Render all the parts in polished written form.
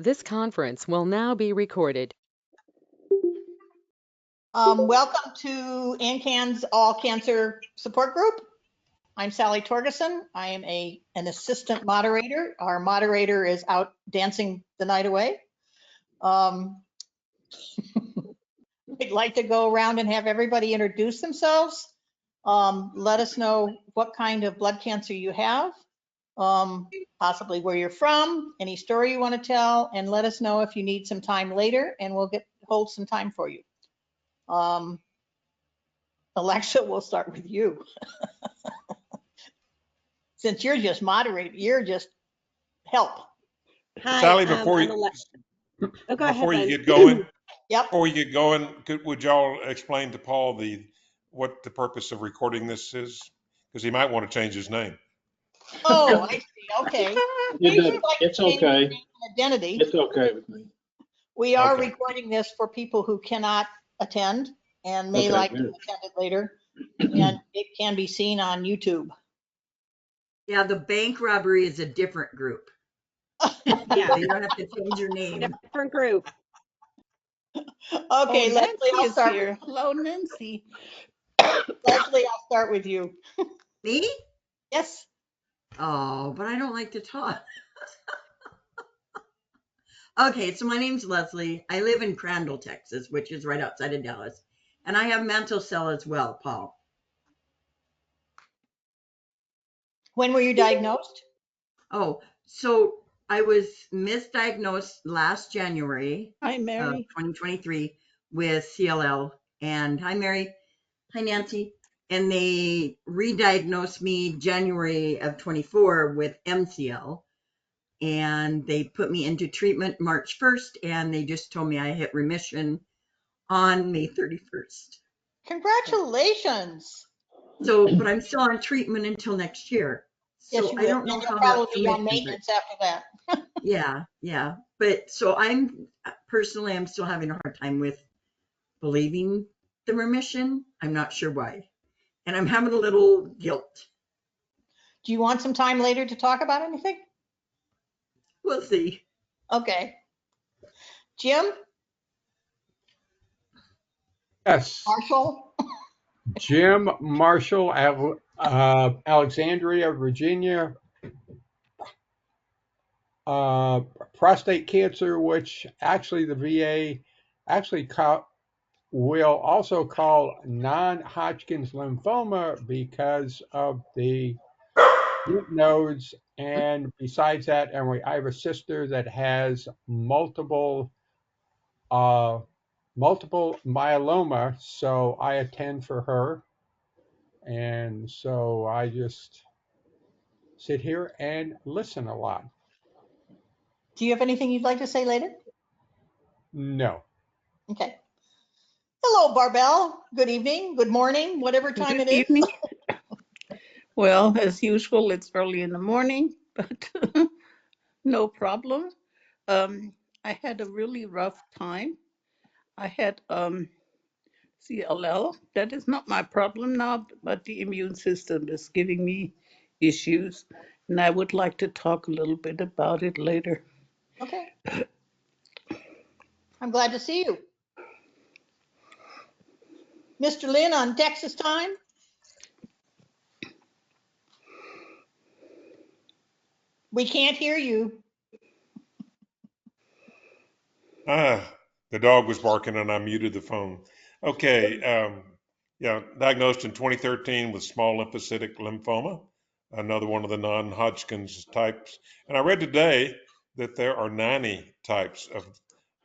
This conference will now be recorded. Welcome to AnCan's All Cancer Support Group. I'm Sally Torgerson. I am an assistant moderator. Our moderator is out dancing the night away. We'd like to go around and have everybody introduce themselves. Let us know what kind of blood cancer you have, possibly where you're from, any story you want to tell, and let us know if you need some time later, and we'll hold some time for you. Alexa, we'll start with you. Since you're just moderating, you're just help. Hi, Sally, before you get going, Yep. before you get going, would y'all explain to Paul what the purpose of recording this is? Because he might want to change his name. Oh, I see. Okay. It's okay. Identity. It's okay with me. We are Okay. recording this for people who cannot attend and may Okay, like to good. attend it later. And it can be seen on YouTube. Yeah, the bank robbery is a different group. Yeah, You don't have to change your name. different group. Okay, Leslie, I'll start. Here. Hello, Nancy. Leslie, I'll start with you. Me? Yes. Oh, but I don't like to talk. Okay, so my name's Leslie. I live in Crandall, Texas, which is right outside of Dallas. And I have mantle cell as well, Paul. When were you diagnosed? Oh, so I was misdiagnosed last January Hi, of Mary. 2023 with CLL. And hi, Mary. Hi, Nancy. And they re-diagnosed me January of 24 with MCL. And they put me into treatment March 1st, and they just told me I hit remission on May 31st. Congratulations. So, but I'm still on treatment until next year. Yes, So you I will. don't know And you'll how that probably be on finishes it. maintenance after that. Yeah. But so I'm still having a hard time with believing the remission. I'm not sure why. And I'm having a little guilt. Do you want some time later to talk about anything? We'll see. Okay. Jim? Yes, Marshall? Jim Marshall, Alexandria, Virginia. Prostate cancer, which actually the VA will also call non-Hodgkin's lymphoma because of the lymph nodes. And besides that, I have a sister that has multiple myeloma, so I attend for her. And so I just sit here and listen a lot. Do you have anything you'd like to say later? No. Okay. Hello, Barbell. Good evening, good morning, whatever time Good it is. evening. Well, as usual, it's early in the morning, but no problem. I had a really rough time. I had CLL. That is not my problem now, but the immune system is giving me issues, and I would like to talk a little bit about it later. Okay. I'm glad to see you. Mr. Lynn on Texas time. We can't hear you. The dog was barking and I muted the phone. Okay. Diagnosed in 2013 with small lymphocytic lymphoma, another one of the non-Hodgkin's types. And I read today that there are 90 types of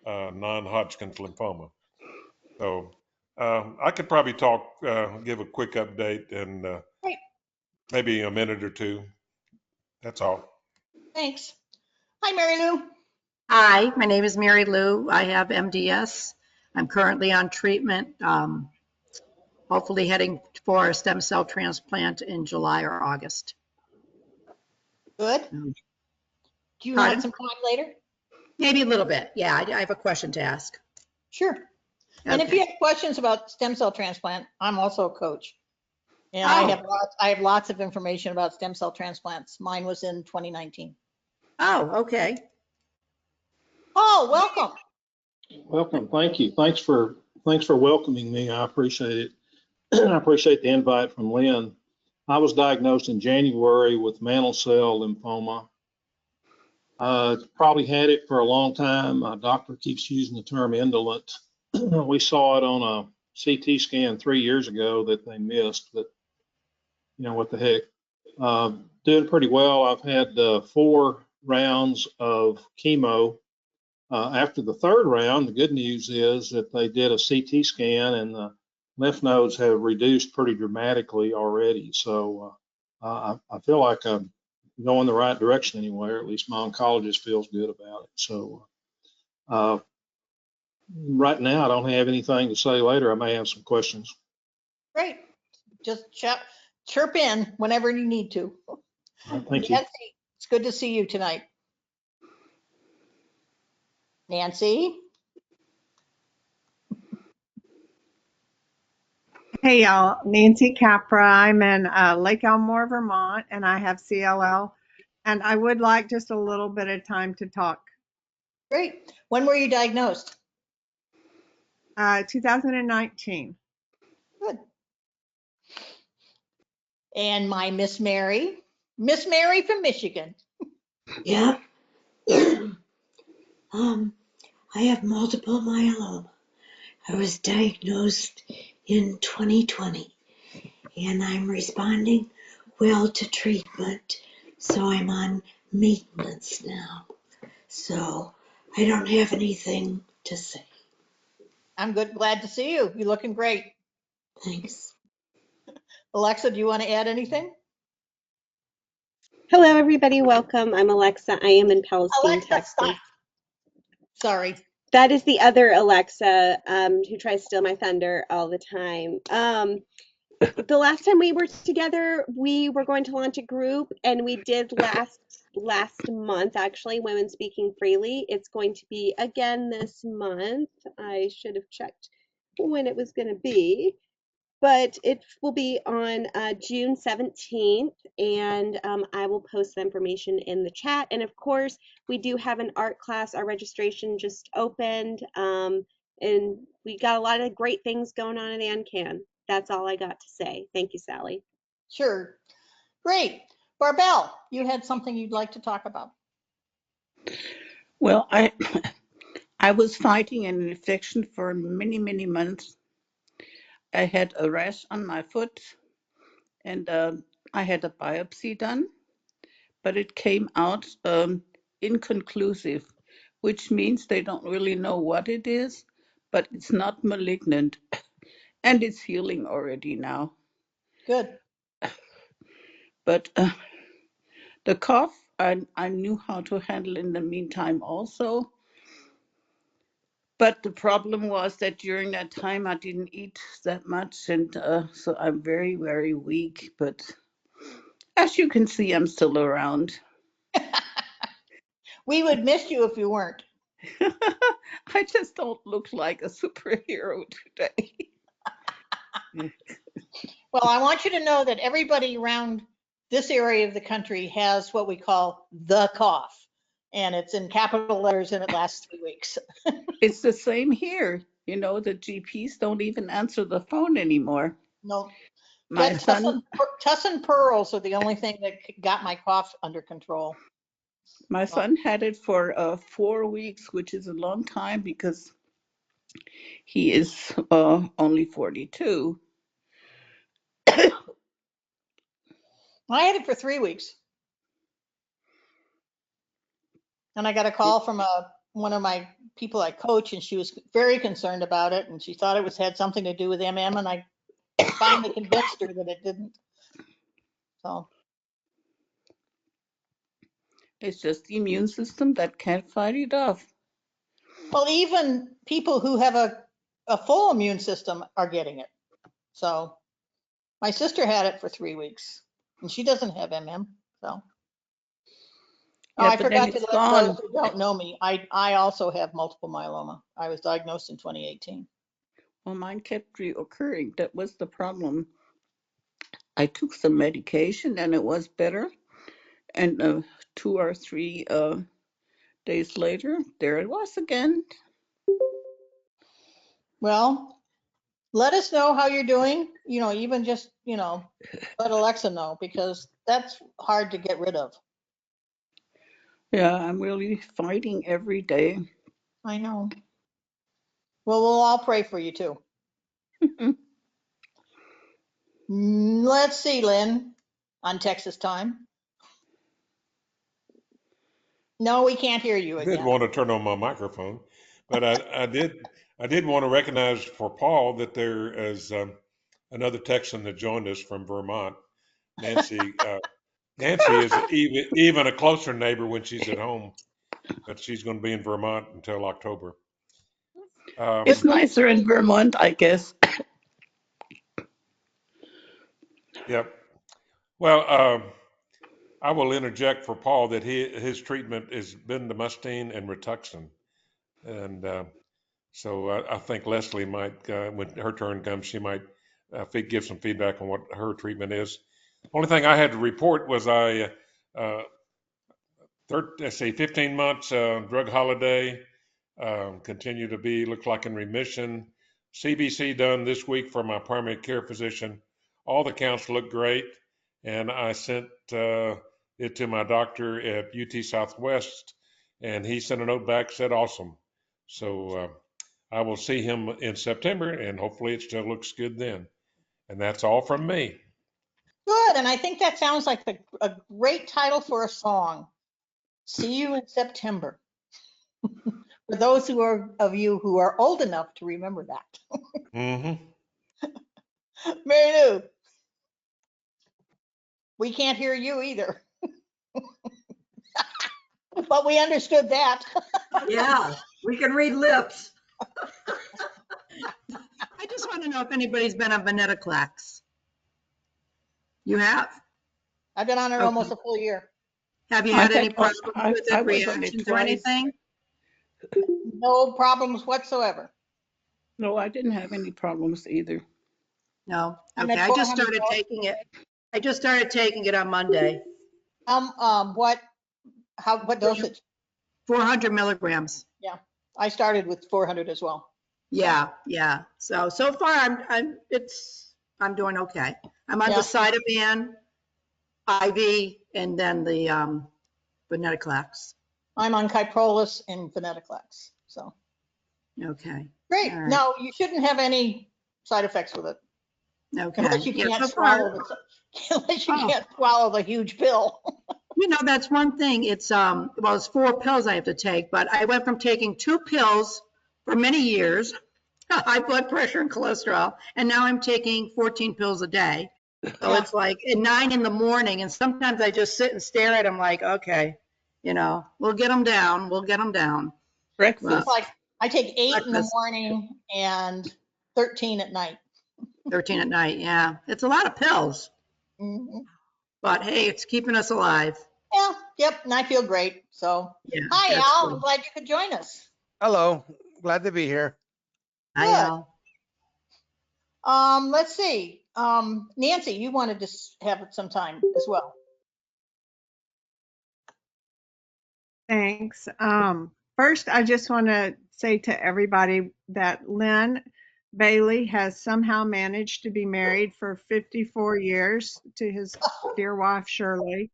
non-Hodgkin's lymphoma. So I could probably give a quick update in Great. maybe a minute or two. That's all. Thanks. Hi, Mary Lou. Hi, my name is Mary Lou. I have MDS. I'm currently on treatment, hopefully heading for a stem cell transplant in July or August. Good. Mm. Do you Pardon? want some time later? Maybe a little bit. Yeah, I have a question to ask. Sure. And if Okay. you have questions about stem cell transplant, I'm also a coach. And Oh. I have lots of information about stem cell transplants. Mine was in 2019. Oh, okay. Barbell, welcome. Welcome. Thank you. Thanks for welcoming me. I appreciate it. I appreciate the invite from Lynn. I was diagnosed in January with mantle cell lymphoma. Probably had it for a long time. My doctor keeps using the term indolent. We saw it on a CT scan 3 years ago that they missed, but you know what the heck. Doing pretty well. I've had 4 rounds of chemo. After the 3rd round, the good news is that they did a CT scan and the lymph nodes have reduced pretty dramatically already. So I feel like I'm going the right direction anyway, or at least my oncologist feels good about it. So right now, I don't have anything to say. Later, I may have some questions. Great. Just chirp in whenever you need to. Thank you. Nancy, it's good to see you tonight. Nancy? Hey y'all, Nancy Capra. I'm in Lake Elmore, Vermont, and I have CLL. And I would like just a little bit of time to talk. Great. When were you diagnosed? 2019. Good. And my Miss Mary from Michigan. Yeah. I have multiple myeloma. I was diagnosed in 2020 and I'm responding well to treatment. So I'm on maintenance now. So I don't have anything to say. I'm good. Glad to see you. You're looking great. Thanks. Alexa, do you want to add anything? Hello, everybody. Welcome. I'm Alexa. I am in Palestine, Alexa, Texas. stop. Sorry. That is the other Alexa who tries to steal my thunder all the time. The last time we were together, we were going to launch a group, and we did last month, actually, Women Speaking Freely. It's going to be again this month. I should have checked when it was going to be. But it will be on June 17th, and I will post the information in the chat. And of course, we do have an art class. Our registration just opened, and we got a lot of great things going on at AnCan. That's all I got to say. Thank you, Sally. Sure. Great. Barbell, you had something you'd like to talk about. Well, I was fighting an infection for many, many months. I had a rash on my foot, and I had a biopsy done, but it came out inconclusive, which means they don't really know what it is, but it's not malignant, and it's healing already now. Good. But the cough, I knew how to handle in the meantime also. But the problem was that during that time I didn't eat that much, and so I'm very, very weak. But as you can see, I'm still around. We would miss you if you weren't. I just don't look like a superhero today. Well, I want you to know that everybody around this area of the country has what we call the cough, and it's in capital letters and it lasts 3 weeks. It's the same here. You know, the GPs don't even answer the phone anymore. No. My Get son, Tussin pearls are the only thing that got my cough under control. my son had it for 4 weeks, which is a long time because he is only 42. I had it for 3 weeks. And I got a call from one of my people I coach, and she was very concerned about it, and she thought it had something to do with MM, and I finally convinced her that it didn't. So It's just the immune system that can't fight it off. well, even people who have a full immune system are getting it. So my sister had it for 3 weeks, and she doesn't have MM. So Yeah, I but forgot then to it's let gone. those who don't know me. I also have multiple myeloma. I was diagnosed in 2018. Well, mine kept reoccurring. That was the problem. I took some medication and it was better. And 2 or 3 Days later, there it was again. Well, let us know how you're doing, even just, let Alexa know, because that's hard to get rid of. Yeah, I'm really fighting every day. I know. Well, we'll all pray for you too. Let's see, Lynn, on Texas time. No, we can't hear you I did again. want to turn on my microphone, but I did want to recognize for Paul that there is another Texan that joined us from Vermont. Nancy. Nancy is even a closer neighbor when she's at home, but she's going to be in Vermont until October. It's nicer in Vermont, I guess. Yep. Well, I will interject for Paul that his treatment has been bendamustine and Rituxan, and so I think Leslie might, when her turn comes, she might give some feedback on what her treatment is. Only thing I had to report was I, let's say 15 months drug holiday, continue to be, looks like in remission. CBC done this week for my primary care physician. All the counts look great, and I sent it to my doctor at UT Southwest, and he sent a note back, said awesome. So I will see him in September, and hopefully it still looks good then. And that's all from me. Good, and I think that sounds like a great title for a song. See you in September. For those of you who are old enough to remember that. Mm-hmm. Mary Lou, we can't hear you either. But we understood that. Yeah, we can read lips. I just want to know if anybody's been on venetoclax. You have? I've been on it Okay. almost a full year. Have you I had any had- problems I- with I it, was on it reactions or twice. anything? No problems whatsoever. No, I didn't have any problems either. No. I'm Okay, at I just 400 started taking it. I just started taking it on Monday. What dosage? 400 milligrams. Yeah, I started with 400 as well. Yeah. So far I'm doing okay. I'm on Yeah. the Cytovan IV and then the venetoclax. I'm on Kyprolis and venetoclax. So Okay. great. All right. No, you shouldn't have any side effects with it. Okay. Unless you Yeah, can't so far, swallow the huge pill. that's one thing. It's 4 pills I have to take, but I went from taking 2 pills for many years, high blood pressure and cholesterol, and now I'm taking 14 pills a day. So Yeah. it's like at 9 in the morning, and sometimes I just sit and stare at them like, okay, we'll get them down. Breakfast. It's like I take 8 in the Breakfast. morning and 13 at night. 13 at night, yeah. It's a lot of pills, Mm-hmm. but hey, it's keeping us alive. Yeah, yep, and I feel great. So, Yeah, hi, that's Al. good. I'm glad you could join us. Hello, glad to be here. Hi, Good. Al. Let's see. Nancy, you wanted to have some time as well. Thanks. First, I just want to say to everybody that Lynn Bailey has somehow managed to be married for 54 years to his dear wife, Shirley.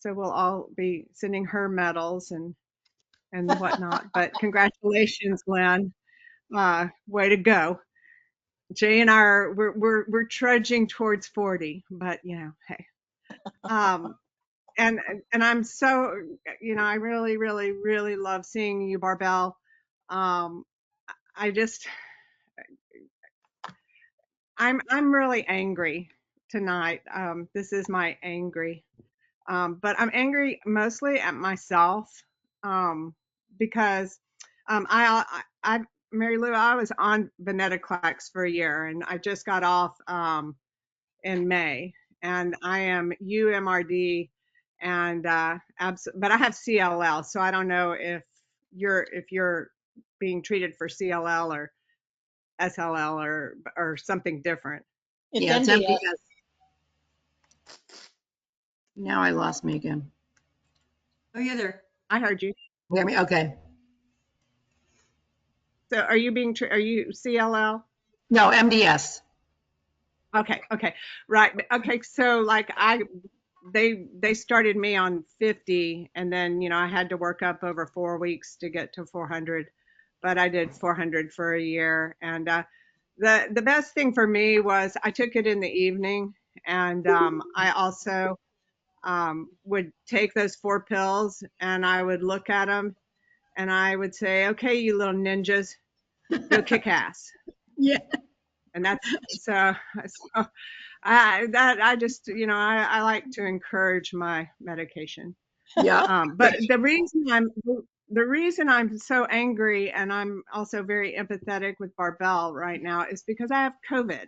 So we'll all be sending her medals and whatnot. But congratulations, Lynn. Way to go. Jay and I we're trudging towards 40, but hey. And I'm so, I really, really, really love seeing you, Barbell. I'm really angry tonight. This is my angry, but I'm angry mostly at myself, because, Mary Lou, I was on venetoclax for a year and I just got off, in May, and I am UMRD and but I have CLL, so I don't know if you're being treated for CLL or SLL or something different. It's Yeah, it's MDS. MDS. Now I lost me again. Oh, yeah, there. I heard you. Hear me? Okay. So are you CLL? No, MDS. Okay, okay, right. Okay, so like they started me on 50, and then I had to work up over 4 weeks to get to 400, but I did 400 for a year. And the best thing for me was I took it in the evening, and I also would take those 4 pills, and I would look at them, and I would say, "Okay, you little ninjas, go kick ass." Yeah. And that's so I just I like to encourage my medication. Yeah. But the reason I'm so angry, and I'm also very empathetic with Barbell right now, is because I have COVID.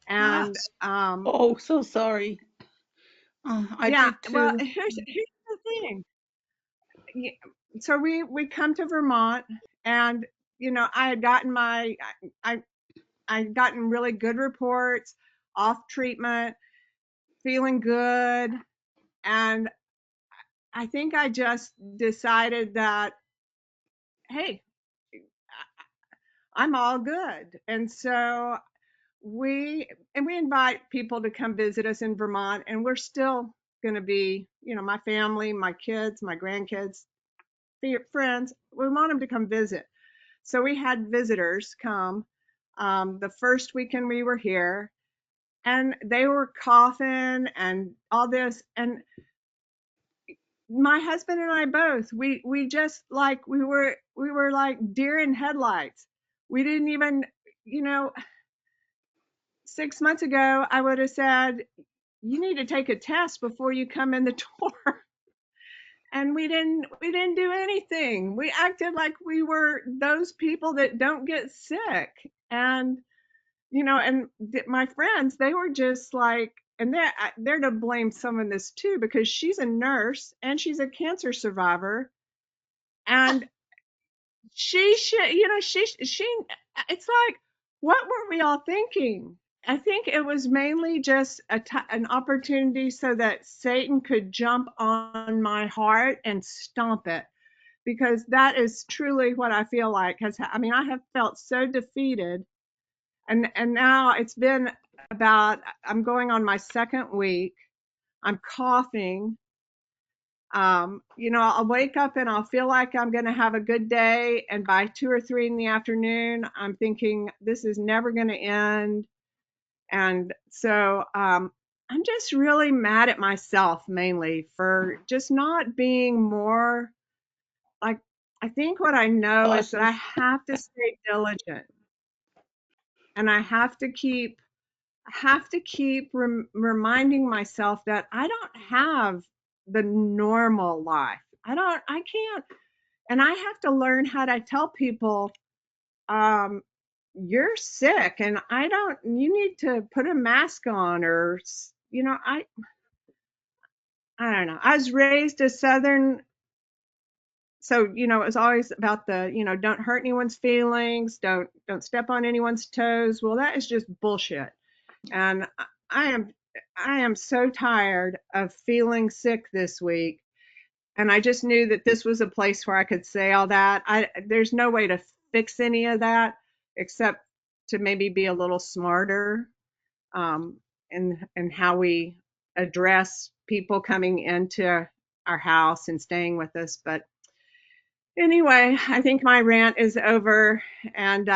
Ah, And Oh, so sorry. I yeah, did well, too. here's the thing. Y- So we come to Vermont, and I had gotten I I had gotten really good reports, off treatment, feeling good. And I think I just decided that, hey, I'm all good. And so we invite people to come visit us in Vermont, and we're still going to be, my family, my kids, my grandkids, friends. We want them to come visit. So we had visitors come the first weekend we were here, and they were coughing and all this. And my husband and I both, we just like we were like deer in headlights. We didn't even, you know, 6 months ago I would have said, you need to take a test before you come in the door. And we didn't do anything. We acted like we were those people that don't get sick. And and my friends, they were just like, and they're to blame some of this too, because she's a nurse and she's a cancer survivor. And she should, she, it's like, what were we all thinking? I think it was mainly just an opportunity so that Satan could jump on my heart and stomp it, because that is truly what I feel like I mean, I have felt so defeated. And now it's been I'm going on my second week. I'm coughing. I'll wake up and I'll feel like I'm going to have a good day. And by 2 or 3 in the afternoon, I'm thinking this is never going to end. And so I'm just really mad at myself mainly for just not being more like, I think what I know is that I Cautious. have to stay diligent, and I have to keep reminding myself that I don't have the normal life. I can't, and I have to learn how to tell people, um, you're sick, and you need to put a mask on, or, I don't know. I was raised a Southern, so, it was always about the, don't hurt anyone's feelings, don't step on anyone's toes. Well, that is just bullshit. And I am I am so tired of feeling sick this week. And I just knew that this was a place where I could say all that. There's no way to fix any of that except to maybe be a little smarter, in how we address people coming into our house and staying with us. But anyway, I think my rant is over. And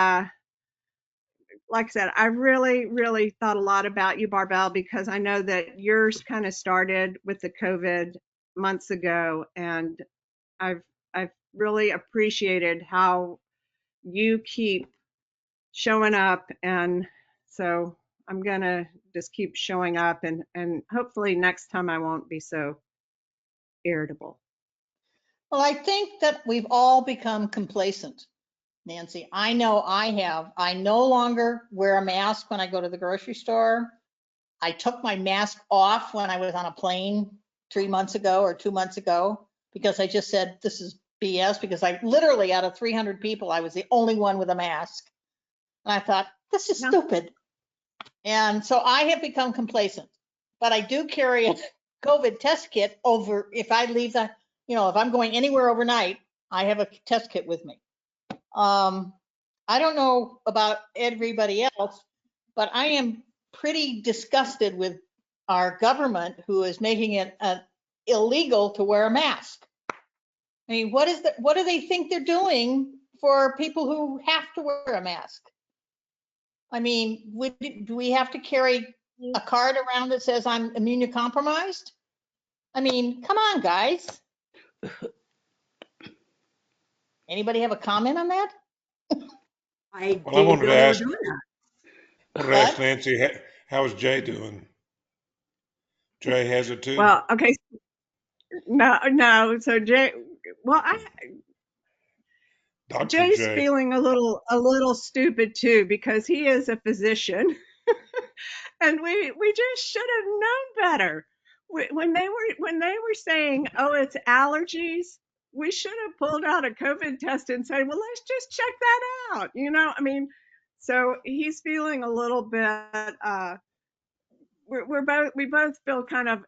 like I said, I really, really thought a lot about you, Barbell, because I know that yours kind of started with the COVID months ago, and I've I've really appreciated how you keep showing up. And so I'm gonna just keep showing up, and hopefully next time I won't be so irritable. Well, I think that we've all become complacent, Nancy. I know I have. I no longer wear a mask when I go to the grocery store. I took my mask off when I was on a plane 3 months ago or 2 months ago, because I just said, this is BS, because I literally, out of 300 people, I was the only one with a mask. And I thought, this is Yeah. stupid. And so I have become complacent, but I do carry a COVID test kit over if I leave if I'm going anywhere overnight. I have a test kit with me. I don't know about everybody else, but I am pretty disgusted with our government who is making it illegal to wear a mask. I mean, what do they think they're doing for people who have to wear a mask? I mean, do we have to carry a card around that says I'm immunocompromised? I mean, come on, guys. Anybody have a comment on that? I Well, I didn't wanted know to they were ask, doing that. wanted to ask Nancy, how is Jay doing? Jay has it too? Well, okay. No. So Jay, well, Dr. Jay's Jay. feeling a little stupid too because he is a physician, and we just should have known better. When they were saying, "Oh, it's allergies," we should have pulled out a COVID test and said, "Well, let's just check that out." I mean, so he's feeling a little bit. We both feel kind of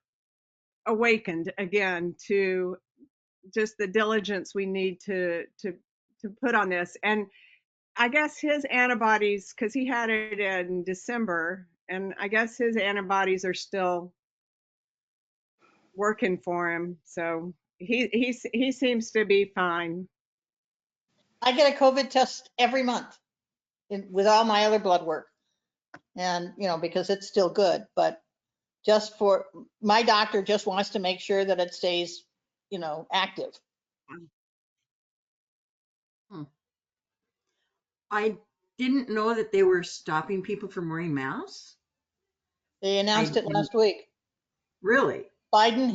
awakened again to just the diligence we need to put on this. And I guess his antibodies, because he had it in December, and I guess his antibodies are still working for him. So he seems to be fine. I get a COVID test every month with all my other blood work, and because it's still good, but just for my doctor just wants to make sure that it stays, active. I didn't know that they were stopping people from wearing masks. They announced it didn't- last week. Really? Biden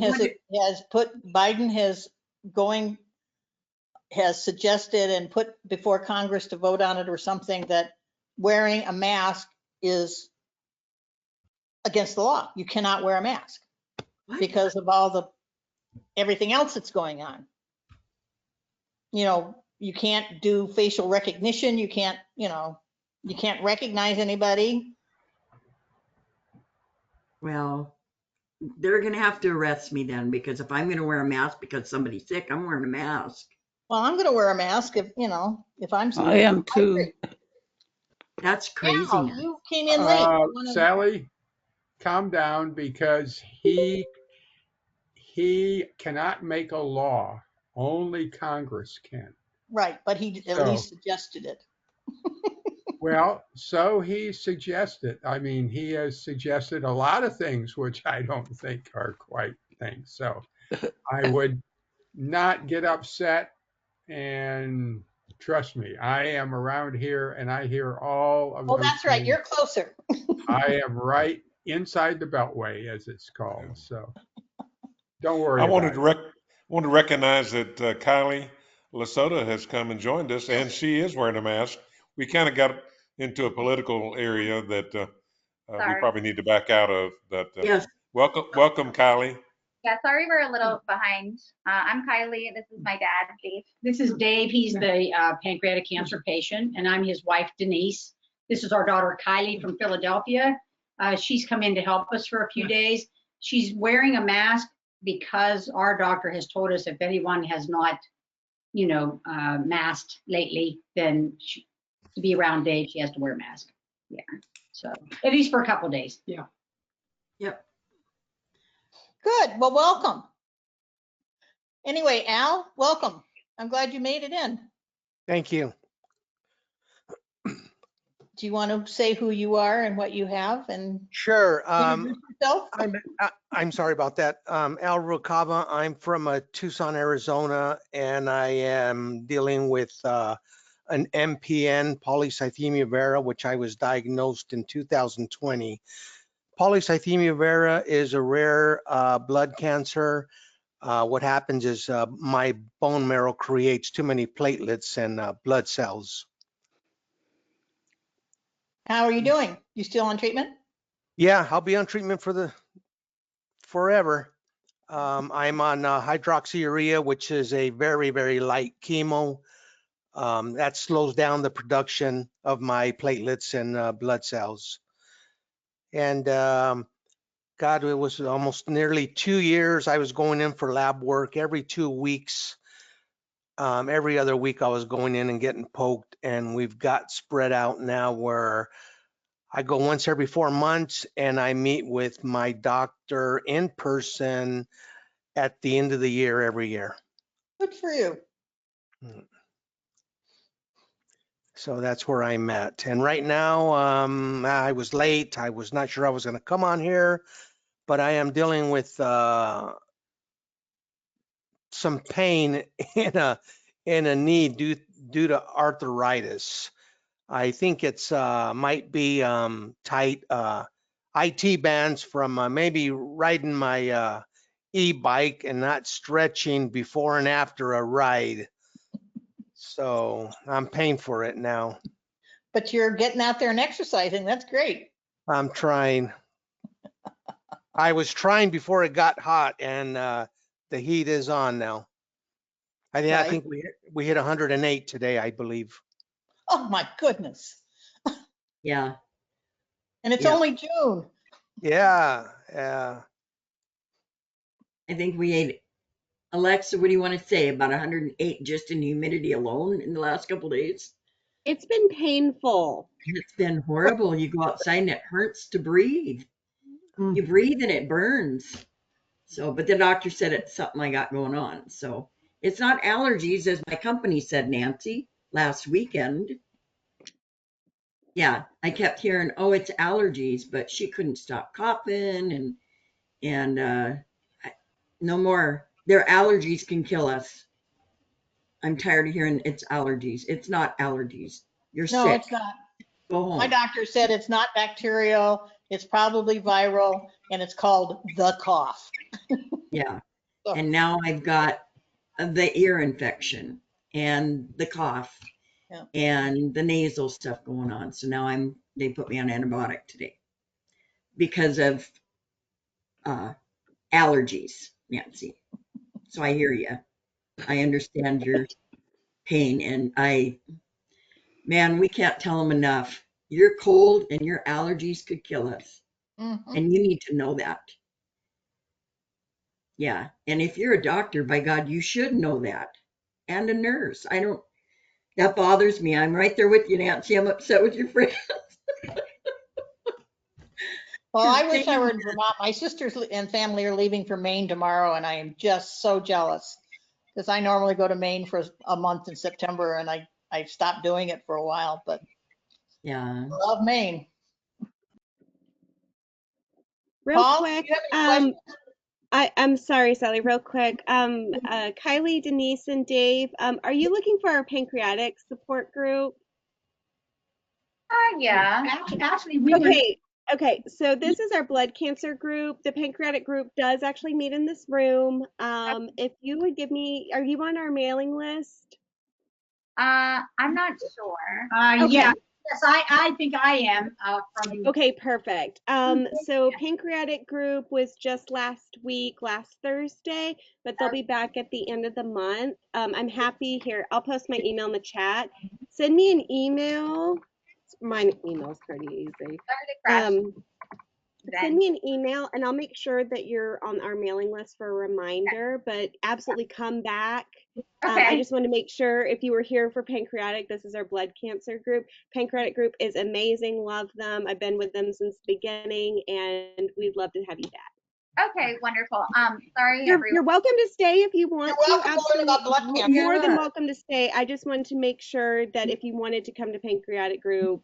has suggested and put before Congress to vote on it or something that wearing a mask is against the law. You cannot wear a mask What? because of everything else that's going on. You can't do facial recognition. You can't recognize anybody. Well, they're going to have to arrest me then, because if I'm going to wear a mask because somebody's sick, I'm wearing a mask. Well, I'm going to wear a mask if I'm sick. I am too. That's crazy. Al, you came in late. Sally, calm down, because he cannot make a law. Only Congress can. Right, but he at least suggested it. Well, so he suggested. I mean, he has suggested a lot of things which I don't think are quite things. So I would not get upset, and trust me, I am around here and I hear all of Oh, those that's right. things. You're closer. I am right inside the Beltway, as it's called. So don't worry I about it. want to recognize that Kylie Lasota has come and joined us, and she is wearing a mask. We kind of got into a political area that we probably need to back out of. But Yes. welcome, Kylie. Yeah, sorry we're a little behind. I'm Kylie. This is my dad, Dave. This is Dave. He's the pancreatic cancer patient, and I'm his wife, Denise. This is our daughter, Kylie, from Philadelphia. She's come in to help us for a few days. She's wearing a mask because our doctor has told us if anyone has not, masked lately, then to be around Dave, she has to wear a mask. Yeah. So at least for a couple days. Yeah. Yep. Good. Well, welcome. Anyway, Al, welcome. I'm glad you made it in. Thank you. Do you want to say who you are and what you have and Sure. introduce yourself? I'm sorry about that. Al Rucava. I'm from Tucson, Arizona, and I am dealing with an MPN, polycythemia vera, which I was diagnosed in 2020. Polycythemia vera is a rare blood cancer. What happens is my bone marrow creates too many platelets and blood cells. How are you doing? You still on treatment? Yeah, I'll be on treatment for forever. I'm on hydroxyurea, which is a very, very light chemo. That slows down the production of my platelets and blood cells. And God, it was almost nearly 2 years. I was going in for lab work every 2 weeks. every other week I was going in and getting poked, and we've got spread out now where I go once every 4 months and I meet with my doctor in person at the end of the year every year. Good for you. So that's where I'm at. And right now, I was late. I was not sure I was going to come on here, but I am dealing with some pain in a knee due to arthritis. I think it's might be tight IT bands from maybe riding my e-bike and not stretching before and after a ride. So I'm paying for it now. But you're getting out there and exercising. That's great. I'm trying. I was trying before it got hot, and the heat is on now. I Right. think we hit 108 today, I believe. Oh my goodness. Yeah. And it's Yeah. only June. Yeah, yeah. I think we ate. Alexa, what do you want to say about 108 just in humidity alone in the last couple of days? It's been painful. It's been horrible. You go outside and it hurts to breathe. You breathe and it burns. So, but the doctor said it's something I got going on. So it's not allergies, as my company said, Nancy, last weekend. Yeah, I kept hearing, oh, it's allergies, but she couldn't stop coughing and no more. Their allergies can kill us. I'm tired of hearing it's allergies. It's not allergies. You're No, sick. it's not. Go home. My doctor said it's not bacterial. It's probably viral, and it's called the cough. Yeah. So- And now I've got the ear infection and the cough Yeah. and the nasal stuff going on. So now they put me on antibiotic today because of allergies, Nancy. So I hear you. I understand your pain, and man, we can't tell them enough. Your cold and your allergies could kill us, Mhm. and you need to know that. Yeah, and if you're a doctor, by God, you should know that, and a nurse. That bothers me. I'm right there with you, Nancy. I'm upset with your friend. Well, I wish I were in Vermont. My sisters and family are leaving for Maine tomorrow, and I am just so jealous because I normally go to Maine for a month in September, and I stopped doing it for a while, but Yeah. I love Maine. Real Paul, quick, do you have any questions? I'm sorry, Sally, real quick. Kylie, Denise, and Dave, are you looking for our pancreatic support group? Yeah. Actually, we were. Okay, so this is our blood cancer group. The pancreatic group does actually meet in this room. If you would give me, are you on our mailing list? I'm not sure. Okay. Yeah. Yes, I think I am from. Okay, perfect. So pancreatic group was just last Thursday, but they'll be back at the end of the month. I'm happy here. I'll post my email in the chat. Send me an email. My email's pretty easy. Sorry to crash. Send me an email and I'll make sure that you're on our mailing list for a reminder, but absolutely come back. Okay. I just want to make sure if you were here for pancreatic, this is our blood cancer group. Pancreatic group is amazing. Love them. I've been with them since the beginning and we'd love to have you back. Okay, wonderful. Sorry, You're everyone. welcome to stay if you want You're to. welcome to learn about blood cancer. More than welcome to stay. I just wanted to make sure that if you wanted to come to pancreatic group,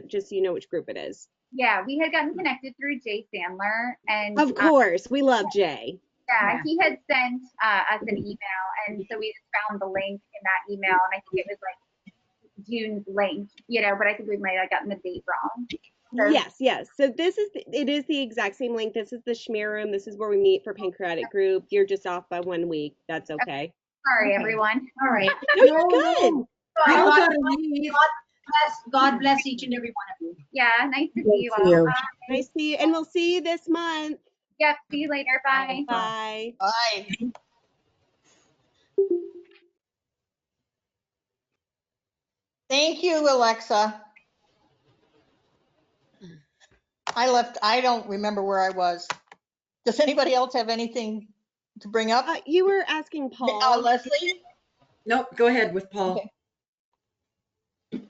just so you know which group it is. Yeah, we had gotten connected through Jay Sandler, and of course, we love Jay. Yeah, he had sent us an email, and so we just found the link in that email, and I think it was like June's link, but I think we might have gotten the date wrong. So, Yes. So it is the exact same link. This is the Schmear room. This is where we meet for pancreatic group. You're just off by 1 week. That's okay. Sorry, everyone. All right. No, you're good. No. God bless each and every one of you. Yeah, nice to see you all. Nice to see you, and we'll see you this month. Yep, see you later. Bye. Bye. Bye. Thank you, Alexa. I don't remember where I was. Does anybody else have anything to bring up? You were asking Paul. Leslie? Nope, go ahead with Paul.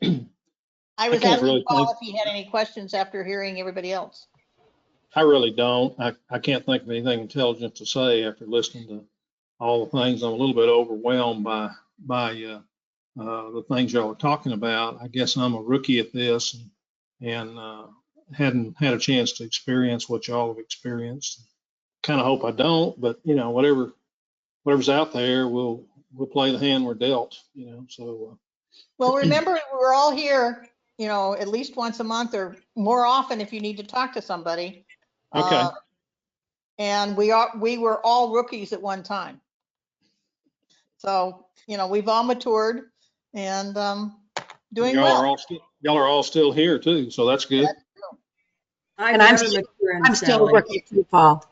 Okay. I was can't asking really Paul think. if he had any questions after hearing everybody else. I really don't. I can't think of anything intelligent to say after listening to all the things. I'm a little bit overwhelmed by the things y'all are talking about. I guess I'm a rookie at this and hadn't had a chance to experience what y'all have experienced. Kind of hope I don't, but you know, whatever's out there, we'll play the hand we're dealt. You know, so. Well, remember, we're all here, you know, at least once a month or more often if you need to talk to somebody. Okay. And we were all rookies at one time. So, you know, we've all matured and doing well. Y'all are all still here too, so that's good. I'm And I'm never still, mature in I'm still Sally. working too, Paul.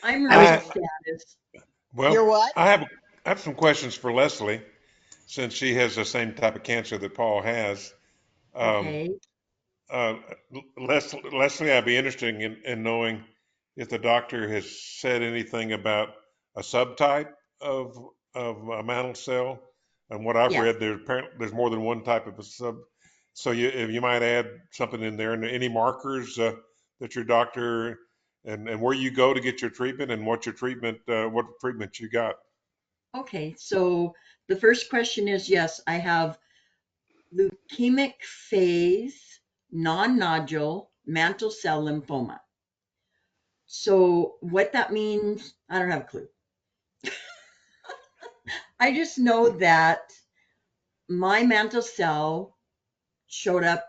I'm I was- Marie status. Well, You're what? I have some questions for Leslie, since she has the same type of cancer that Paul has. Okay. Leslie, I'd be interested in knowing if the doctor has said anything about a subtype of a mantle cell. And what I've Yes. read, there's more than one type of a sub. So if you might add something in there, and any markers that your doctor and where you go to get your treatment and what treatment you got. Okay, so the first question is, yes, I have leukemic phase non-nodule mantle cell lymphoma. So what that means, I don't have a clue. I just know that my mantle cell showed up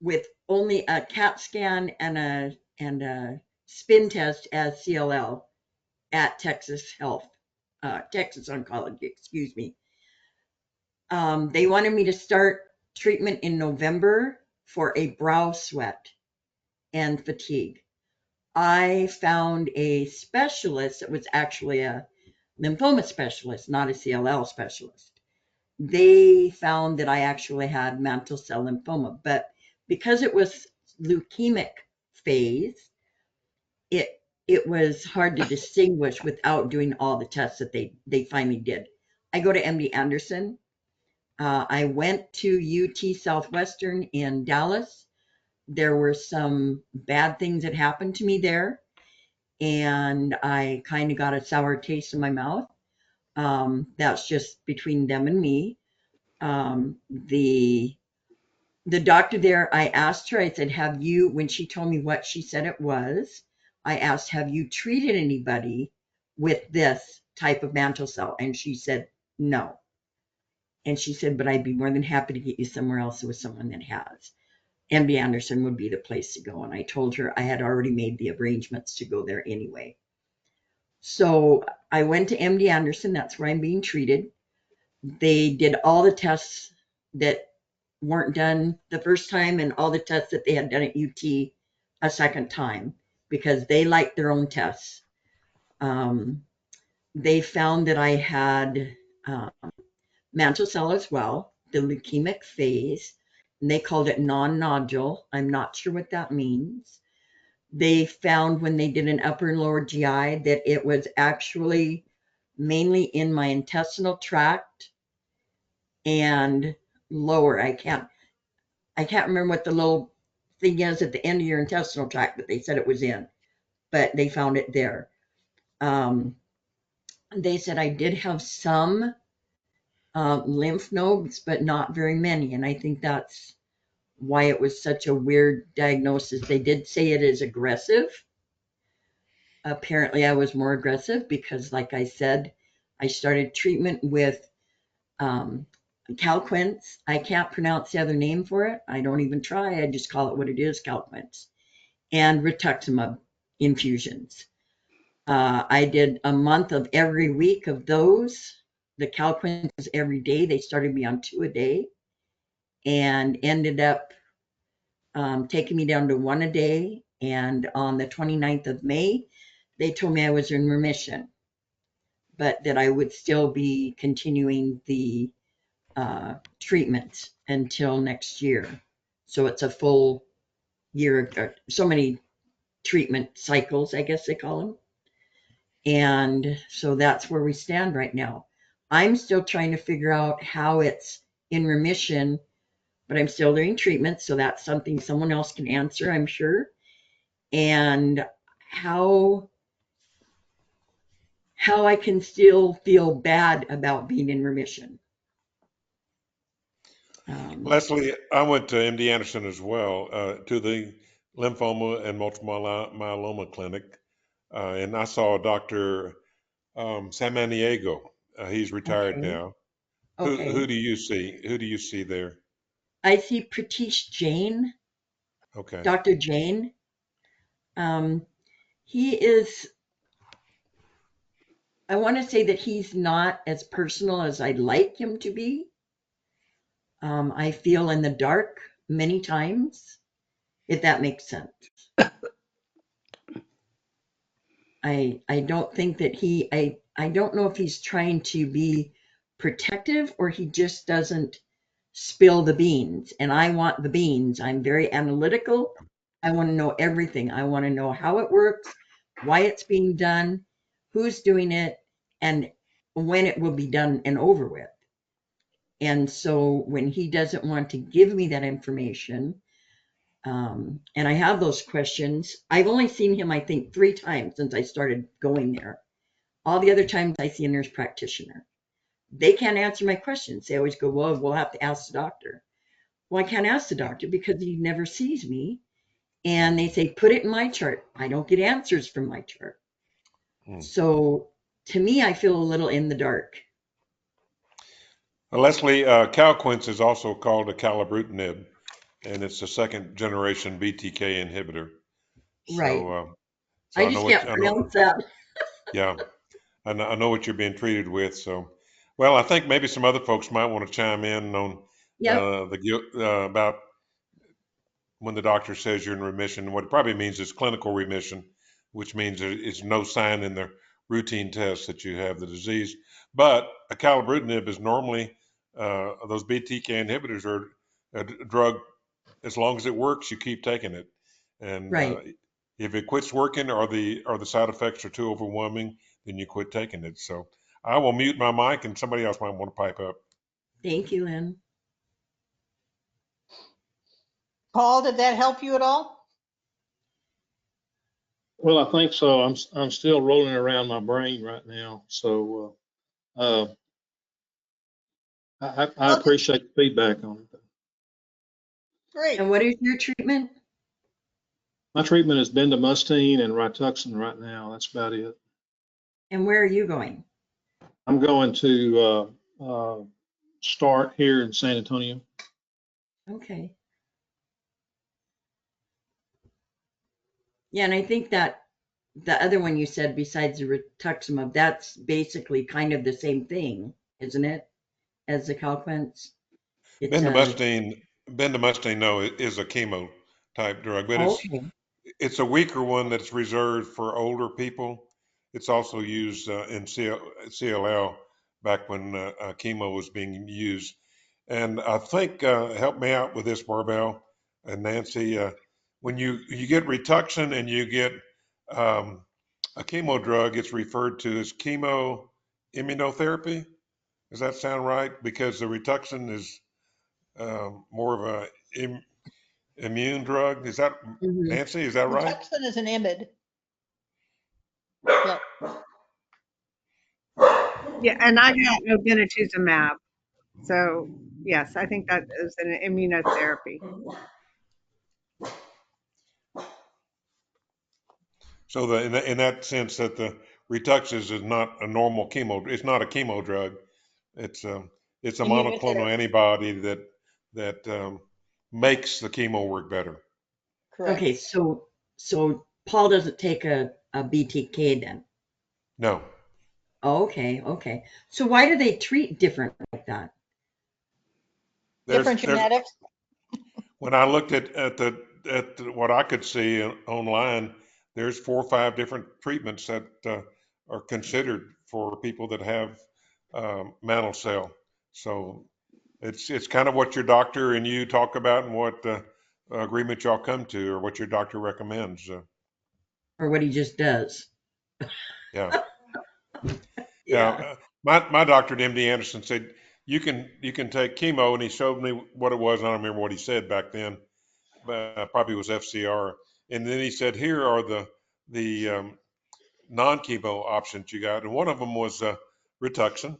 with only a CAT scan and a spin test as CLL at Texas Oncology, excuse me. They wanted me to start treatment in November for a brow sweat and fatigue. I found a specialist that was actually a lymphoma specialist, not a CLL specialist. They found that I actually had mantle cell lymphoma, but because it was leukemic phase, it was hard to distinguish without doing all the tests that they finally did. I go to MD Anderson. I went to UT Southwestern in Dallas. There were some bad things that happened to me there, and I kind of got a sour taste in my mouth. That's just between them and me. The doctor there, I asked her, I said, have you, when she told me what she said it was, I asked, have you treated anybody with this type of mantle cell? And she said, no. And she said, but I'd be more than happy to get you somewhere else with someone that has. MD Anderson would be the place to go. And I told her I had already made the arrangements to go there anyway. So I went to MD Anderson. That's where I'm being treated. They did all the tests that weren't done the first time and all the tests that they had done at UT a second time because they liked their own tests. They found that I had mantle cell as well, the leukemic phase, and they called it non-nodule. I'm not sure what that means. They found when they did an upper and lower GI that it was actually mainly in my intestinal tract and lower. I can't remember what the little thing is at the end of your intestinal tract, but they said it was in, but they found it there. They said I did have some lymph nodes, but not very many. And I think that's why it was such a weird diagnosis. They did say it is aggressive. Apparently, I was more aggressive because, like I said, I started treatment with Calquence. I can't pronounce the other name for it. I don't even try. I just call it what it is, Calquence. And rituximab infusions. I did a month of every week of those. The Calquence was every day. They started me on 2 a day and ended up taking me down to 1 a day. And on the 29th of May, they told me I was in remission, but that I would still be continuing the treatment until next year. So it's a full year, so many treatment cycles, I guess they call them. And so that's where we stand right now. I'm still trying to figure out how it's in remission, but I'm still doing treatment. So that's something someone else can answer, I'm sure. And how I can still feel bad about being in remission. Leslie, I went to MD Anderson as well, to the lymphoma and multiple myeloma clinic, and I saw Dr. Samaniego. He's retired Okay. now. Okay. Who do you see? Who do you see there? I see Pratish Jain, Okay. Dr. Jain. He is, I want to say that he's not as personal as I'd like him to be. I feel in the dark many times, if that makes sense. I don't think that I don't know if he's trying to be protective or he just doesn't spill the beans. And I want the beans. I'm very analytical. I want to know everything. I want to know how it works, why it's being done, who's doing it, and when it will be done and over with. And so when he doesn't want to give me that information, and I have those questions, I've only seen him, I think, 3 times since I started going there. All the other times I see a nurse practitioner. They can't answer my questions. They always go, well, we'll have to ask the doctor. Well, I can't ask the doctor because he never sees me. And they say, put it in my chart. I don't get answers from my chart. So to me, I feel a little in the dark. Leslie, Calquence is also called a calibrutinib, and it's a second generation BTK inhibitor. Right. So I just can't pronounce that. Yeah, I know what you're being treated with. So, well, I think maybe some other folks might want to chime in on about when the doctor says you're in remission. What it probably means is clinical remission, which means it's no sign in the routine tests that you have the disease. But acalabrutinib is normally those BTK inhibitors are a drug. As long as it works, you keep taking it, and if it quits working or the side effects are too overwhelming, then you quit taking it. So I will mute my mic, and somebody else might want to pipe up. Thank you, Lynn. Paul, did that help you at all? Well, I think so. I'm still rolling around my brain right now. So I appreciate the feedback on it. Great. And what is your treatment? My treatment is bendamustine and Rituxan right now. That's about it. And where are you going? I'm going to start here in San Antonio. Okay. Yeah, and I think that the other one you said besides the rituximab, that's basically kind of the same thing, isn't it, as the Calquence? Bendamustine, no, it is a chemo type drug, but it's a weaker one that's reserved for older people. It's also used in CLL back when chemo was being used. And I think, help me out with this, Barbell and Nancy, when you get Rituxan and you get a chemo drug, it's referred to as chemo immunotherapy. Does that sound right? Because the Rituxan is more of a immune drug. Is that, Nancy, is that right? Rituxan is an IMID. Yep. Yeah, and I got obinutuzumab. So yes, I think that is an immunotherapy. So in that sense that the Rituxan is not a normal chemo, it's not a chemo drug. It's a monoclonal antibody that makes the chemo work better. Correct. Okay, so Paul doesn't take a BTK then? No. Okay. So why do they treat different like that? Different genetics. When I looked at what I could see online, there's 4 or 5 different treatments that are considered for people that have mantle cell. So it's kind of what your doctor and you talk about and what agreement y'all come to, or what your doctor recommends. Or what he just does. Yeah. Yeah. My doctor at MD Anderson said you can take chemo, and he showed me what it was. I don't remember what he said back then, but probably was FCR. And then he said, here are the non-chemo options you got, and one of them was Rituxan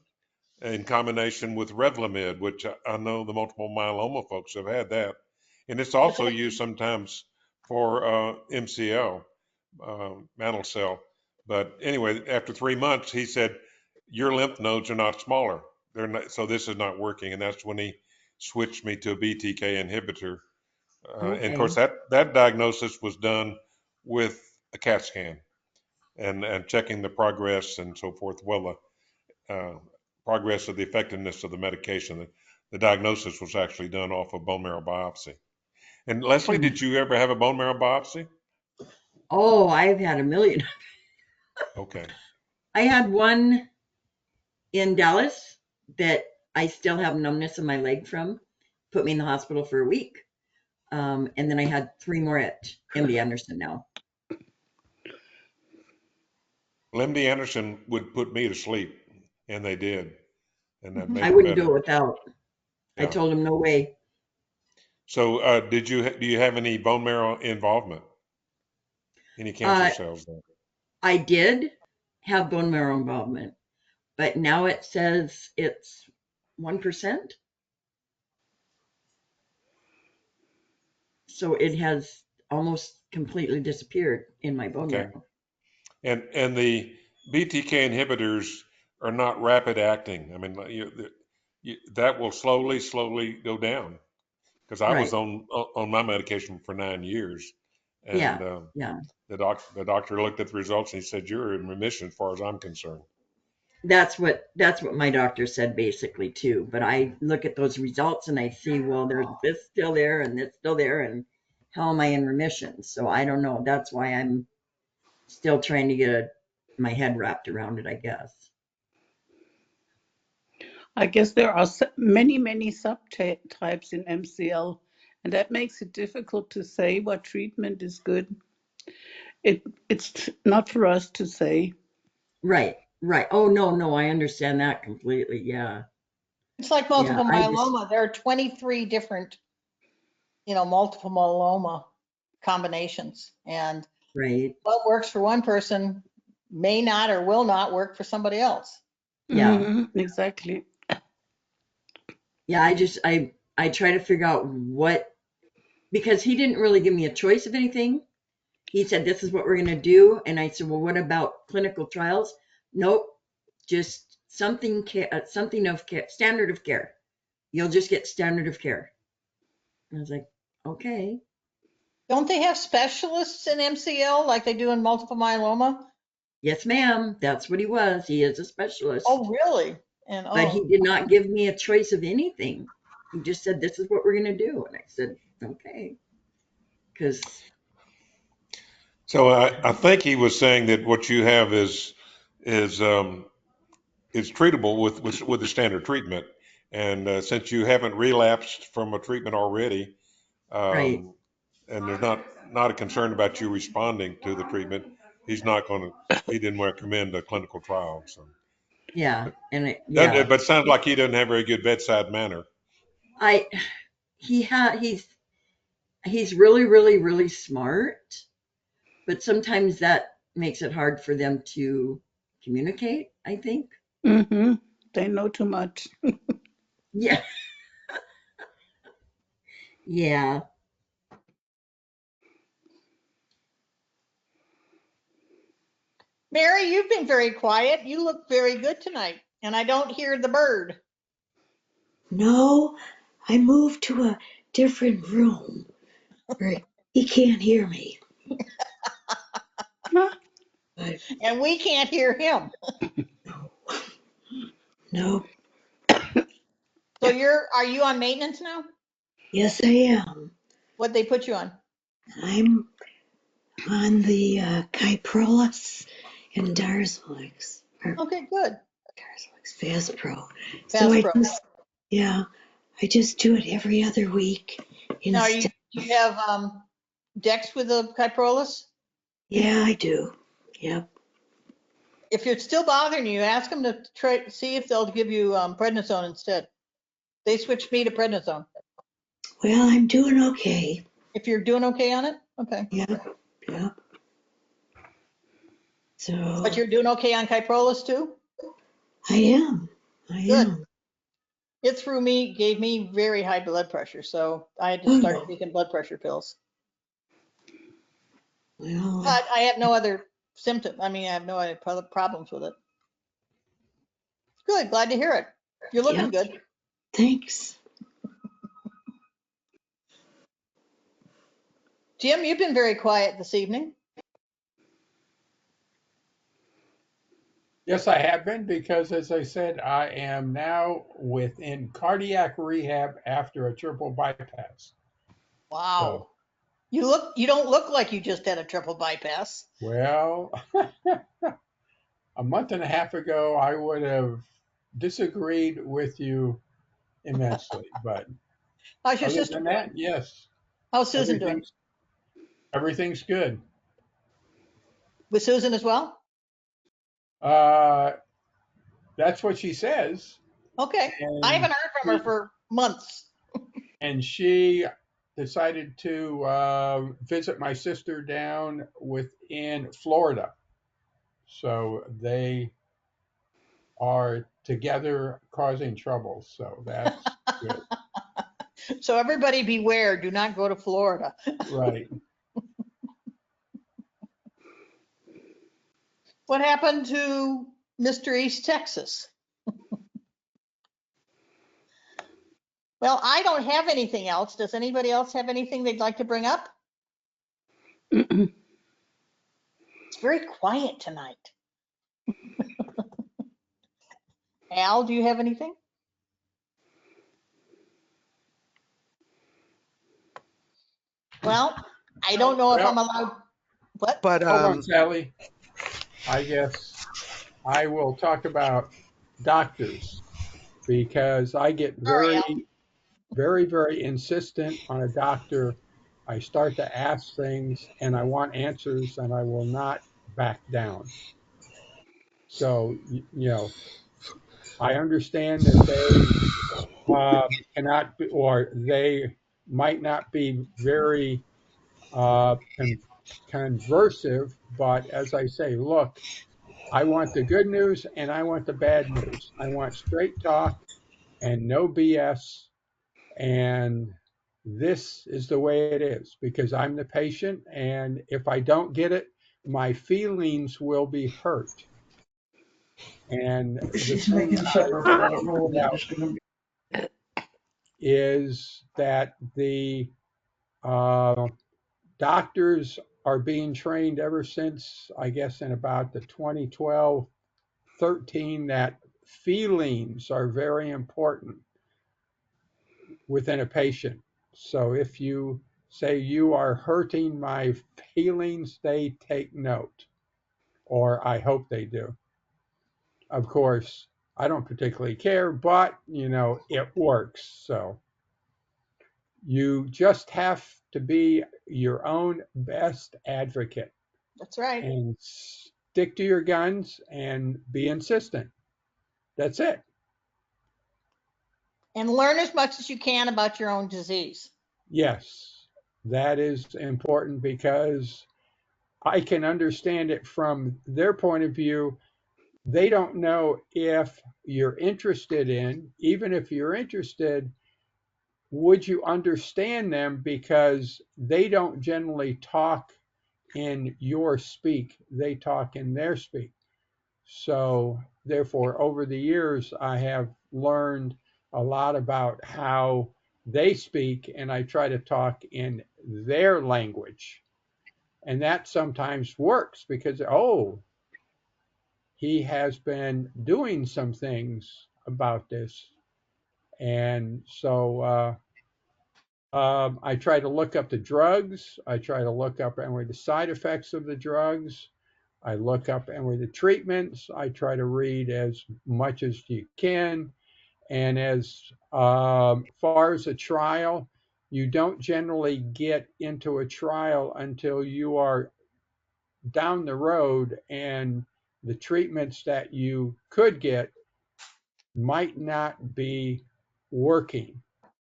in combination with Revlimid, which I know the multiple myeloma folks have had that, and it's But also that, used sometimes for MCL, mantle cell. But anyway, after 3 months, he said your lymph nodes are not smaller. They're not, so this is not working, and that's when he switched me to a BTK inhibitor. And of course, Okay. that diagnosis was done with a CAT scan and checking the progress and so forth. Well, progress of the effectiveness of the medication. The diagnosis was actually done off a bone marrow biopsy. And Leslie, Hmm. did you ever have a bone marrow biopsy? Oh, I've had a million. Okay. I had one in Dallas that I still have numbness in my leg from. Put me in the hospital for a week. And then I had 3 more at MD Anderson now. MD Anderson would put me to sleep, and they did, and that I made it wouldn't do better. it without. I Yeah. told him no way. So, do you have any bone marrow involvement? Any cancer Uh, cells there? I did have bone marrow involvement, but now it says it's 1%. So it has almost completely disappeared in my bone Okay. marrow. And the BTK inhibitors are not rapid acting. I mean, that will slowly go down. Because I was Right. on my medication for 9 years, and Yeah. Yeah. the doctor looked at the results and he said, "You're in remission as far as I'm concerned." That's what my doctor said basically too. But I look at those results and I see, well, there's this still there and this still there, and how am I in remission? So I don't know. That's why I'm still trying to get my head wrapped around it, I guess. I guess there are many, many subtypes in MCL, and that makes it difficult to say what treatment is good. It's not for us to say. Right. Right. Oh no, I understand that completely. Yeah. it's like Yeah. multiple I just myeloma. There are 23 different, multiple myeloma combinations. And right. what works for one person may not or will not work for somebody else. Yeah. Exactly. Yeah. I try to figure out what, because he didn't really give me a choice of anything. He said, this is what we're going to do. And I said, well, what about clinical trials? Nope. Just something of care, standard of care. You'll just get standard of care. I was like, okay. Don't they have specialists in MCL like they do in multiple myeloma? Yes, ma'am. That's what he was. He is a Oh, specialist. really? And But he did not give me a choice of anything. He just said, this is what we're going to do. And I said, okay. Because, So I think he was saying that what you have is treatable with the standard treatment, and since you haven't relapsed from a treatment already, right. um, and there's not a concern about you responding to the treatment, he didn't recommend a clinical trial. So, Yeah. but, And yeah. but it sounds like he doesn't have very good bedside manner. I, he's really, really, really smart, but sometimes that makes it hard for them to communicate, I think. They know too much. Yeah. Yeah. Mary, you've been very quiet. You look very good tonight, and I don't hear the bird. No, I moved to a different room where he can't hear me. But And we can't hear him. no, So are you on maintenance now? yes, I am. What'd they put you on? I'm on the Kyprolis and Darzalex, or Okay, good. Darzalex Fast Pro. So Fast I Pro. yeah, I just do it every other week Now, instead. do you have Dex with the Kyprolis? Yeah, I do. Yep. If it's still bothering you, ask them to try, see if they'll give you prednisone instead. They switched me to prednisone. Well, I'm doing okay. If you're doing okay on it, okay. Yep, yep. So But you're doing okay on Kyprolis too? I am. I Good. am. It threw me, gave me very high blood pressure, so I had to Oh, start taking blood pressure pills. well, But I have no other symptom. I mean, I have no other problems with it. Good, glad to hear it. You're looking yep. good. Thanks. Jim, you've been very quiet this evening. Yes, I have been because, as I said, I am now within cardiac rehab after a triple bypass. Wow. So, You don't look like you just had a triple bypass. well, a month and a half ago, I would have disagreed with you immensely. But How's your other sister than doing? that, yes, How's Susan doing? everything's good. With Susan as well? Uh, that's what she says. Okay. I haven't heard from her for months. And she decided to visit my sister down within Florida. So they are together causing trouble. So that's good. So everybody beware, do not go to Florida. Right. What happened to Mr. East Texas? Well, I don't have anything else. Does anybody else have anything they'd like to bring up? It's very quiet tonight. Al, do you have anything? Well, I don't know if I'm allowed. What? But Hold on, Sally. I guess I will talk about doctors because I get Sorry, Al. very insistent on a doctor. I start to ask things and I want answers and I will not back down. So, I understand that they cannot be, or they might not be very conversive, but as I say, look, I want the good news and I want the bad news. I want straight talk and no BS. And this is the way it is because I'm the patient. And if I don't get it, my feelings will be hurt. And the thing is that the doctors are being trained ever since, I guess, in about the 2012, 13, that feelings are very important within a patient. So if you say you are hurting my feelings, they take note, or I hope they do. Of course, I don't particularly care, but it works. So you just have to be your own best advocate That's right. and stick to your guns and be insistent. That's it. And learn as much as you can about your own disease. Yes, that is important because I can understand it from their point of view. They don't know if you're interested in, even if you're interested, would you understand them because they don't generally talk in your speak, they talk in their speak. So, therefore, over the years, I have learned a lot about how they speak, and I try to talk in their language. And that sometimes works because, oh, he has been doing some things about this. And so I try to look up the drugs. I try to look up and the side effects of the drugs. I look up and with the treatments, I try to read as much as you can. And as far as a trial, you don't generally get into a trial until you are down the road and the treatments that you could get might not be working.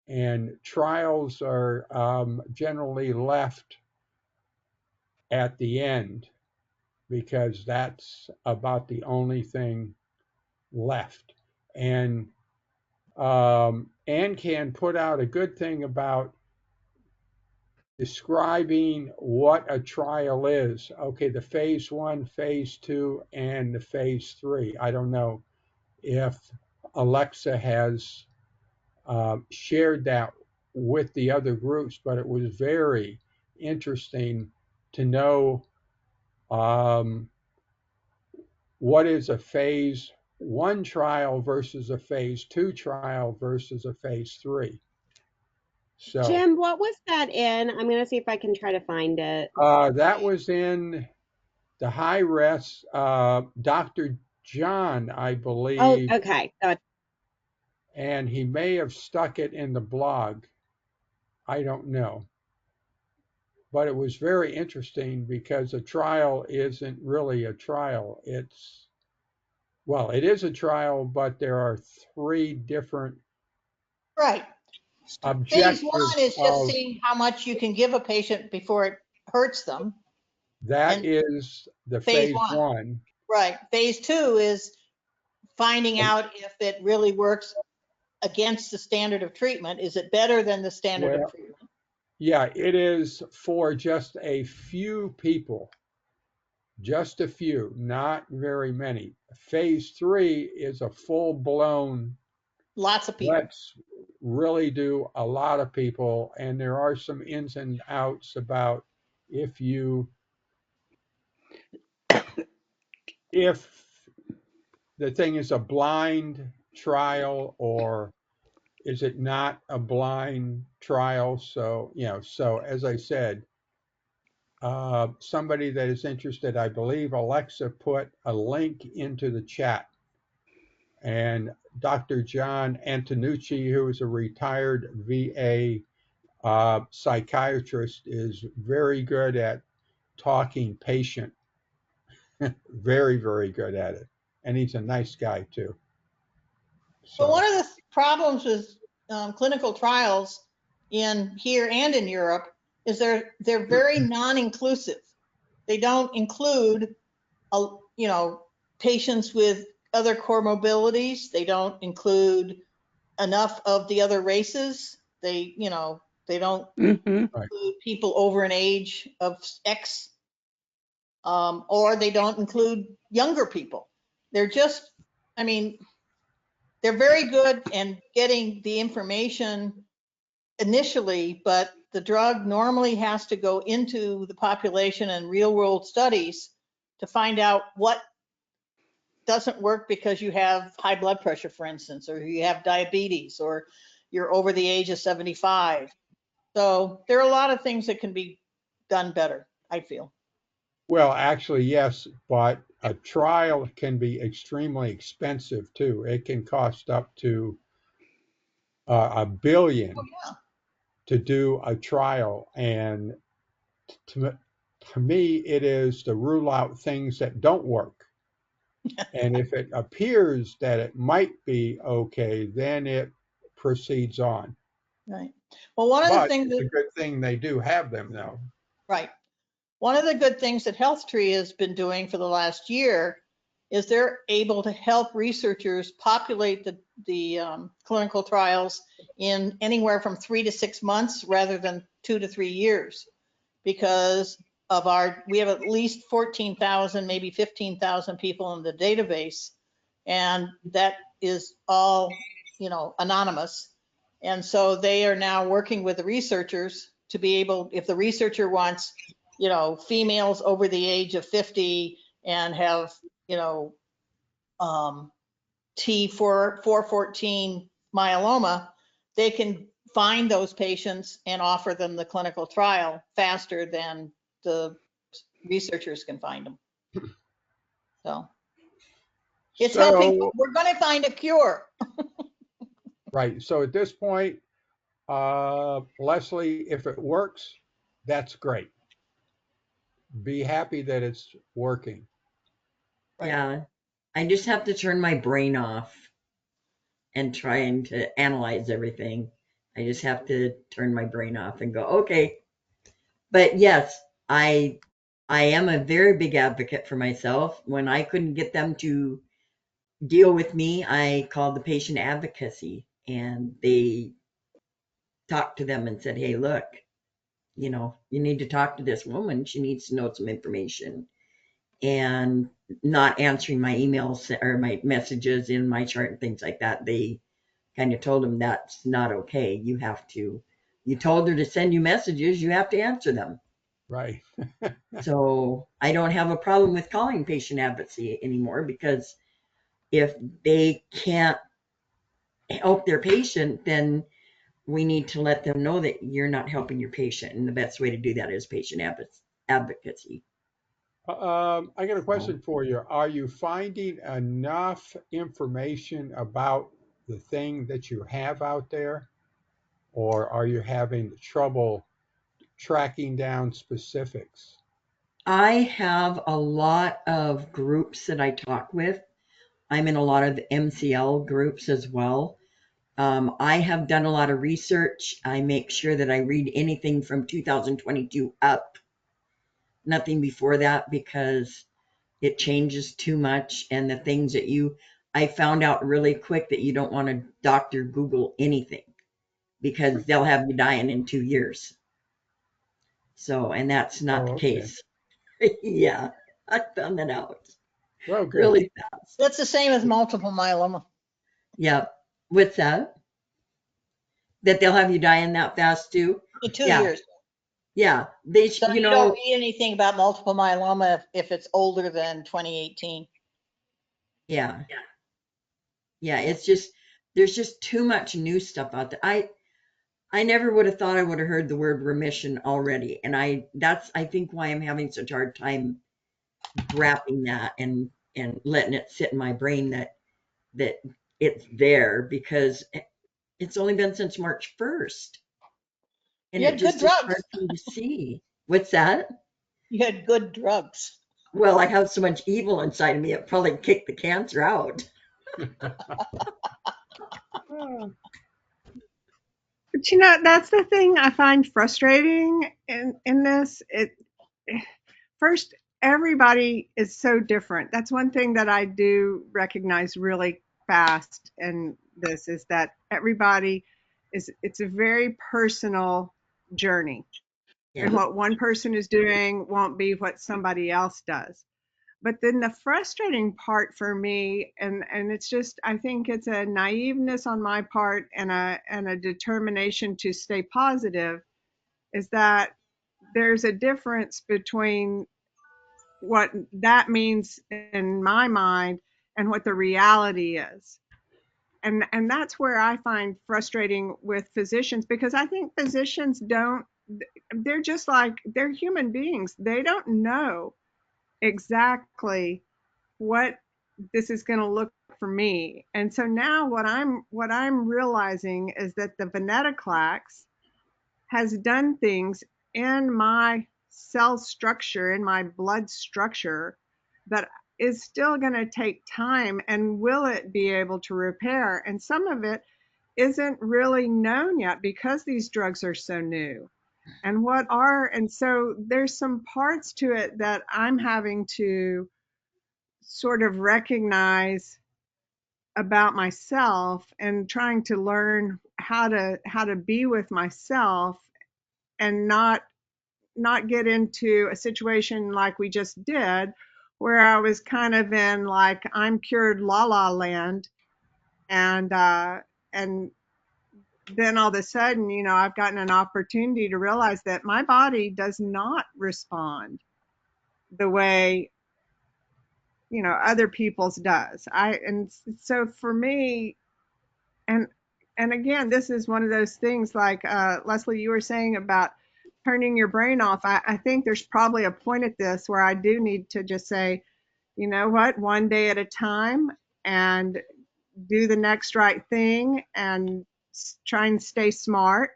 And trials are generally left at the end because that's about the only thing left. And AnCan put out a good thing about describing what a trial is. Okay, the phase 1, phase 2, and the phase 3. I don't know if Alexa has shared that with the other groups, but it was very interesting to know what is a phase 1 trial versus a phase 2 trial versus a phase 3. So Jim, what was that in? I'm going to see if I can try to find it. that was in the high res, Dr. John, I Oh, believe, okay. Got and he may have stuck it in the blog. I don't know. But it was very interesting because a trial isn't really a trial. Well, it is a trial, but there are 3 different Right. Phase 1 objectives is just of seeing how much you can give a patient before it hurts them. that And is the phase phase 1. 1. Right. Phase 2 is finding And, out if it really works against the standard of treatment. Is it better than the standard of well, treatment? yeah, it is for just a few people, just a few, not very many. Phase 3 is a full blown, Lots of people. let's really do a lot of people. And there are some ins and outs about if if the thing is a blind trial or is it not a blind trial? So, so as I said, somebody that is interested, I believe Alexa put a link into the chat. And Dr. John Antonucci, who is a retired VA psychiatrist, is very good at talking patient, very, very good at it. And he's a nice guy too. But So, one of the problems with clinical trials in here and in Europe is they're very non-inclusive. They don't include, patients with other comorbidities. They don't include enough of the other races. They don't Mhm. right. include people over an age of X, or they don't include younger people. They're just, I mean, they're very good in getting the information initially, but the drug normally has to go into the population and real world studies to find out what doesn't work because you have high blood pressure, for instance, or you have diabetes, or you're over the age of 75. So there are a lot of things that can be done better, I feel. Well, actually, yes, but a trial can be extremely expensive too. It can cost up to $1 Oh, billion yeah. to do a trial. And to, to me, it is to rule out things that don't work. And if it appears that it might be okay, then it proceeds on. Right. Well, one of the But things it's that, a good thing they do have them now. right. One of the good things that HealthTree has been doing for the last year is they're able to help researchers populate the clinical trials in anywhere from 3 to 6 months rather than 2 to 3 years, because of we have at least 14,000, maybe 15,000 people in the database, and that is all, anonymous. And so they are now working with the researchers to be able, if the researcher wants, females over the age of 50 and have, T414 myeloma, they can find those patients and offer them the clinical trial faster than the researchers can find them. So it's helping. So, We're going to find a cure. right. So at this point, Leslie, if it works, that's great. Be happy that it's working. Right. Yeah. I just have to turn my brain off and trying to analyze everything. I just have to turn my brain off and go, okay. But yes, I am a very big advocate for myself. When I couldn't get them to deal with me, I called the patient advocacy and they talked to them and said, hey, look, you need to talk to this woman. She needs to know some information. And not answering my emails or my messages in my chart and things like that. They kind of told him that's not okay. You told her to send you messages, you have to answer them. Right. So I don't have a problem with calling patient advocacy anymore because if they can't help their patient, then we need to let them know that you're not helping your patient. And the best way to do that is patient advocacy. I got a So, question for you. Are you finding enough information about the thing that you have out there, or are you having trouble tracking down specifics? I have a lot of groups that I talk with. I'm in a lot of MCL groups as well. I have done a lot of research. I make sure that I read anything from 2022 up, nothing before that, because it changes too much. And the things that I found out really quick that you don't want to doctor Google anything because they'll have you dying in 2 years. So, and that's not the Oh, okay. case. Yeah, I found that out Well, good. really fast. That's the same as multiple myeloma. Yeah. What's that? That they'll have you dying that fast too? In two Yeah. years. Yeah. So you don't read anything about multiple myeloma if it's older than 2018. Yeah. Yeah. It's just, there's just too much new stuff out there. I never would have thought I would have heard the word remission already. And that's, I think why I'm having such a hard time grasping that and letting it sit in my brain that it's there because it's only been since March 1st. And You it had good just is drugs. hard for me to see. What's that? You had good drugs. Well, I have so much evil inside of me, it probably kicked the cancer out. But that's the thing I find frustrating in this. First, everybody is so different. That's one thing that I do recognize really fast in this is that everybody it's a very personal journey. And Yeah. what one person is doing won't be what somebody else does. But then the frustrating part for me, and it's just I think it's a naiveness on my part and a determination to stay positive, is that there's a difference between what that means in my mind and what the reality is. And that's where I find frustrating with physicians, because I think physicians don't, they're just like, they're human beings. They don't know exactly what this is going to look for me. And so now what I'm realizing is that the venetoclax has done things in my cell structure, in my blood structure, that is still going to take time. And will it be able to repair? And some of it isn't really known yet because these drugs are so new. And so there's some parts to it that I'm having to sort of recognize about myself and trying to learn how to be with myself and not get into a situation like we just did, where I was kind of in like I'm cured la la land, and then all of a sudden, I've gotten an opportunity to realize that my body does not respond the way other people's does. And so for me, and and again, this is one of those things like Leslie, you were saying about turning your brain off. I think there's probably a point at this where I do need to just say, you know what, one day at a time, and do the next right thing, and try and stay smart.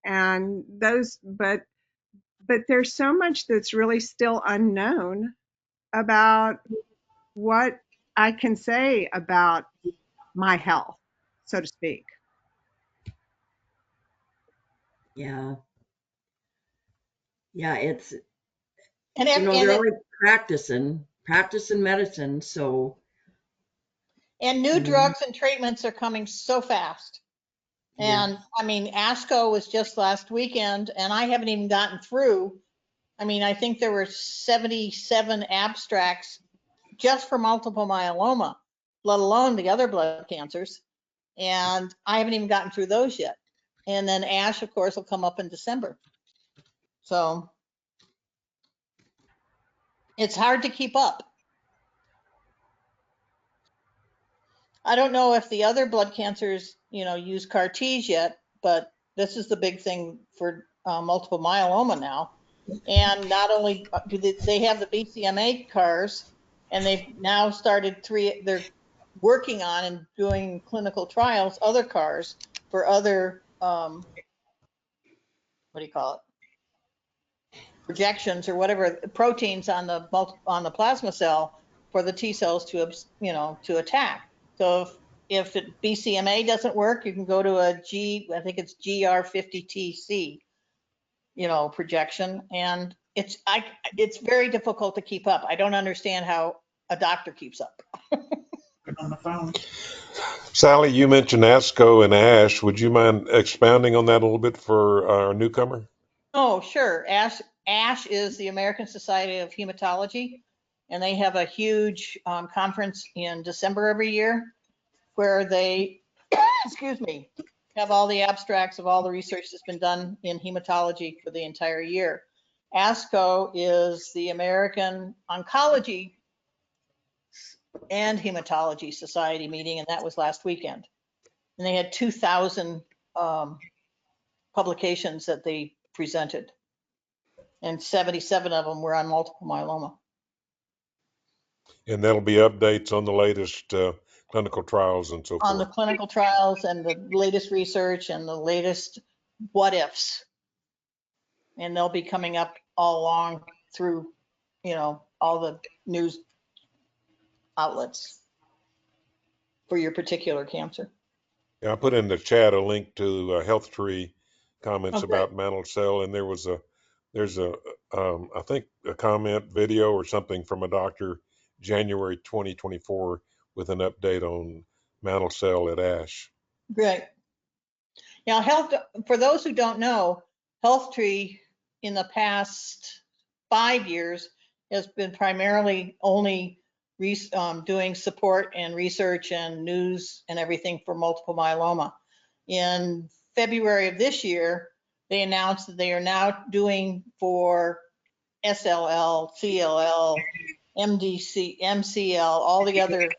And those, but there's so much that's really still unknown about what I can say about my health, so to speak. Yeah. Yeah, it's, And, you ev- know, and, they're it- only practicing medicine. So, and new you know, drugs and treatments are coming so fast. yeah. And I mean, ASCO was just last weekend, and I haven't even gotten through. I mean, I think there were 77 abstracts just for multiple myeloma, let alone the other blood cancers. And I haven't even gotten through those yet. And then ASH, of course, will come up in December. So it's hard to keep up. I don't know if the other blood cancers, use CAR Ts yet, but this is the big thing for multiple myeloma now. And not only do they have the BCMA CARs, and they've now started they're working on and doing clinical trials, other CARs for other, what do you call it? Projections or whatever, proteins on the plasma cell for the T cells to attack. So if the BCMA doesn't work, you can go to I think it's GR50TC, projection, and it's very difficult to keep up. I don't understand how a doctor keeps up. On the phone. Sally, you mentioned ASCO and ASH. Would you mind expounding on that a little bit for our newcomer? Oh, sure. ASH is the American Society of Hematology, and they have a huge conference in December every year where they, excuse me, have all the abstracts of all the research that's been done in hematology for the entire year. ASCO is the American Oncology and Hematology Society meeting, and that was last weekend. And they had 2,000 publications that they presented, and 77 of them were on multiple myeloma. And that'll be updates on the latest clinical trials and so On the forth. clinical trials and the latest research and the latest what ifs. And they'll be coming up all along through, all the news outlets for your particular cancer. Yeah, I put in the chat a link to Health Tree comments Oh, great. about mantle cell, and there's I think a comment video or something from a doctor January 2024 with an update on mantle cell at ASH. Great. Now, for those who don't know, Health Tree in the past 5 years has been primarily only doing support and research and news and everything for multiple myeloma. In February of this year, they announced that they are now doing for SLL, CLL, MDC, MCL, all the other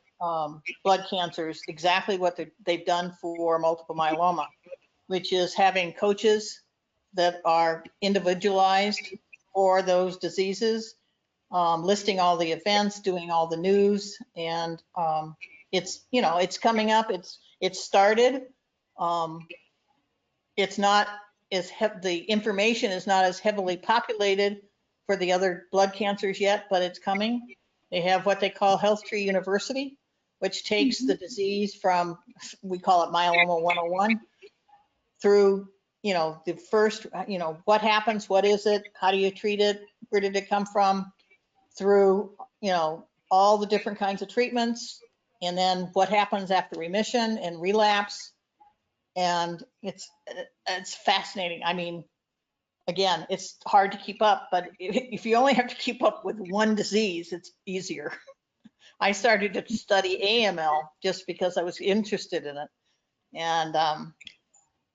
blood cancers, exactly what they've done for multiple myeloma, which is having coaches that are individualized for those diseases, listing all the events, doing all the news, and it's coming up. It's started. It's not the information is not as heavily populated for the other blood cancers yet, but it's coming. They have what they call Health Tree University, which takes the disease from, we call it myeloma 101, through, the first, what happens, what is it, how do you treat it, where did it come from, through, all the different kinds of treatments, and then what happens after remission and relapse. And it's fascinating. I mean, again, it's hard to keep up, but if you only have to keep up with one disease, it's easier. I started to study AML just because I was interested in it. And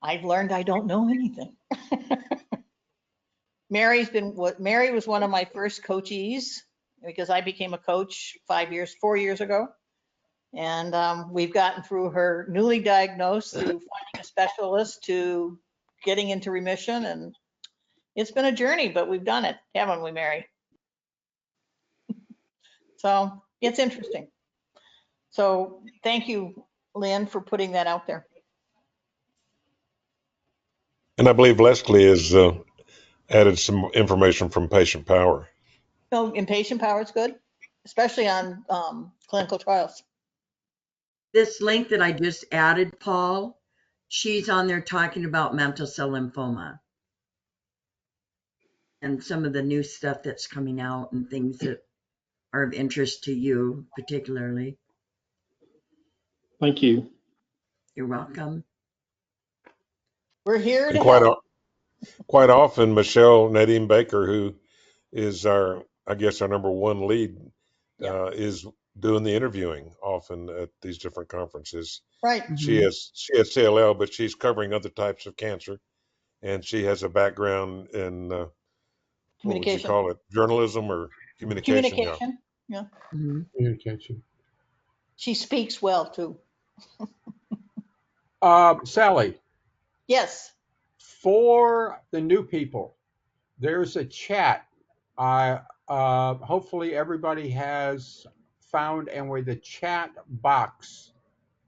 I've learned I don't know anything. Mary was one of my first coachees because I became a coach 4 years ago. And we've gotten through her newly diagnosed, through finding a specialist, to getting into remission. And it's been a journey, but we've done it, haven't we, Mary? So it's interesting. So thank you, Lynn, for putting that out there. And I believe Leslie has added some information from Patient Power. So Impatient Power is good. especially on clinical trials. This link that I just added, Paul, she's on there talking about mantle cell lymphoma and some of the new stuff that's coming out and things that are of interest to you particularly. Thank you. You're welcome. We're here to And help. quite often, Michelle Nadine Baker, who is our, I guess, our number one lead, is doing the interviewing often at these different conferences. Right. She has CLL, but she's covering other types of cancer, and she has a background in what would you Communication. call it? Journalism or communication? Communication. Yeah. Communication. She speaks well too. Sally, Yes. for the new people, there's a chat. Hopefully everybody has found, and where the chat box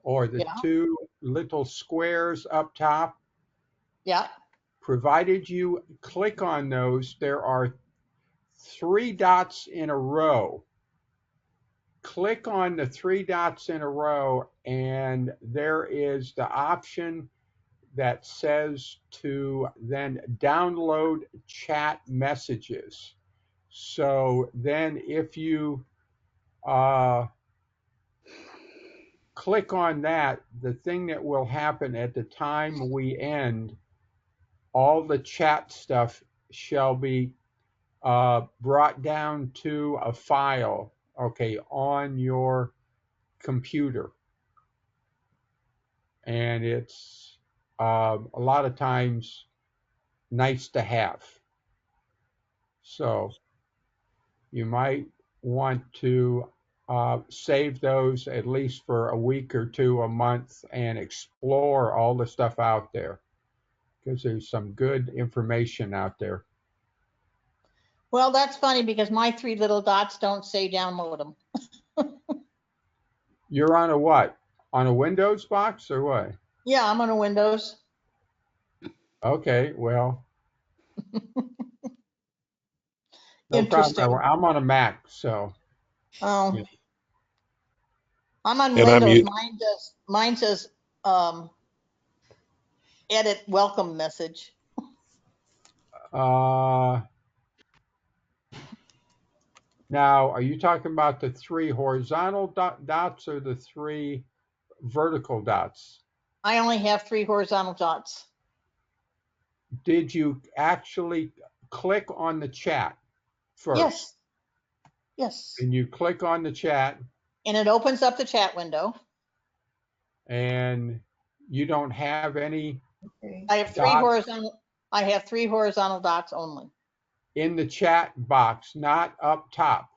or the Yeah. two little squares up top, Yeah. provided you click on those, there are 3 dots in a row. Click on the 3 dots in a row, and there is the option that says to then download chat messages. So then if you click on that, the thing that will happen at the time we end, all the chat stuff shall be brought down to a file, okay, on your computer. And it's a lot of times nice to have. So you might want to save those at least for a week or two, a month, and explore all the stuff out there, because there's some good information out there. Well, that's funny because my 3 little dots don't say download them. You're on a what? On a Windows box or what? Yeah, I'm on a Windows. Okay, well, no Interesting. problem. I'm on a Mac, so. Oh, Yeah. I'm on And Windows. Mine says edit welcome message. Now, are you talking about the 3 horizontal dots or the 3 vertical dots? I only have 3 horizontal dots. Did you actually click on the chat first? Yes. Yes. And you click on the chat. And it opens up the chat window. And you don't have any. I have 3 horizontal. I have 3 horizontal dots only. In the chat box, not up top.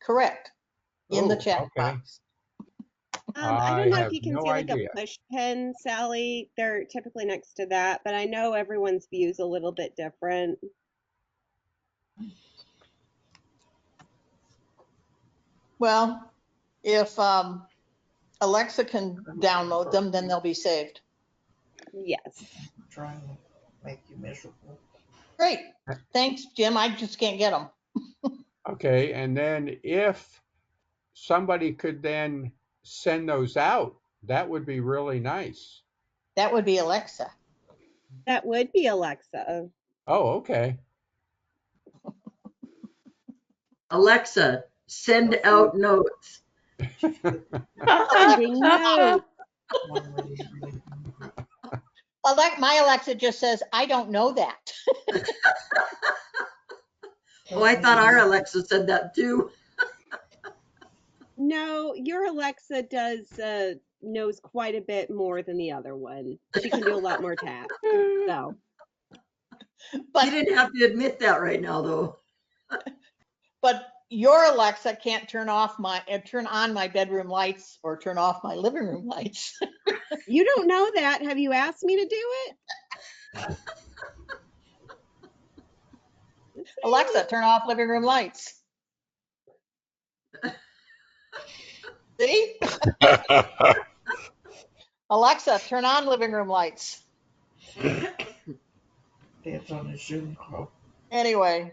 Correct. In the chat box. I don't know if you can no see like idea. a push pin, Sally. They're typically next to that, but I know everyone's view is a little bit different. Well, if Alexa can download them, then they'll be saved. Yes. I'm trying to make you miserable. Great. Thanks, Jim. I just can't get them. Okay, and then if somebody could then send those out, that would be really nice. That would be Alexa. That would be Alexa. Oh, okay. Alexa, send out notes. Sending notes. My Alexa just says, I don't know that. Oh, I thought our Alexa said that too. No, your Alexa knows quite a bit more than the other one. She can do a lot more tasks. So. But you didn't have to admit that right now, though. But your Alexa can't turn on my bedroom lights or turn off my living room lights. You don't know that. Have you asked me to do it? Alexa, turn off living room lights. See? Alexa, turn on living room lights. It's on a Zoom call. Anyway,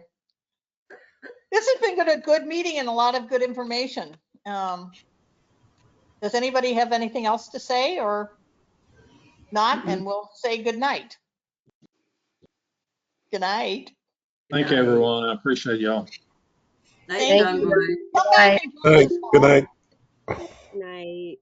This has been a good meeting and a lot of good information. Does anybody have anything else to say or not? And we'll say good night. Good night. Thank you, everyone. I appreciate y'all. Night, Thank John you. Boy. Come back and join Good us. night. Night.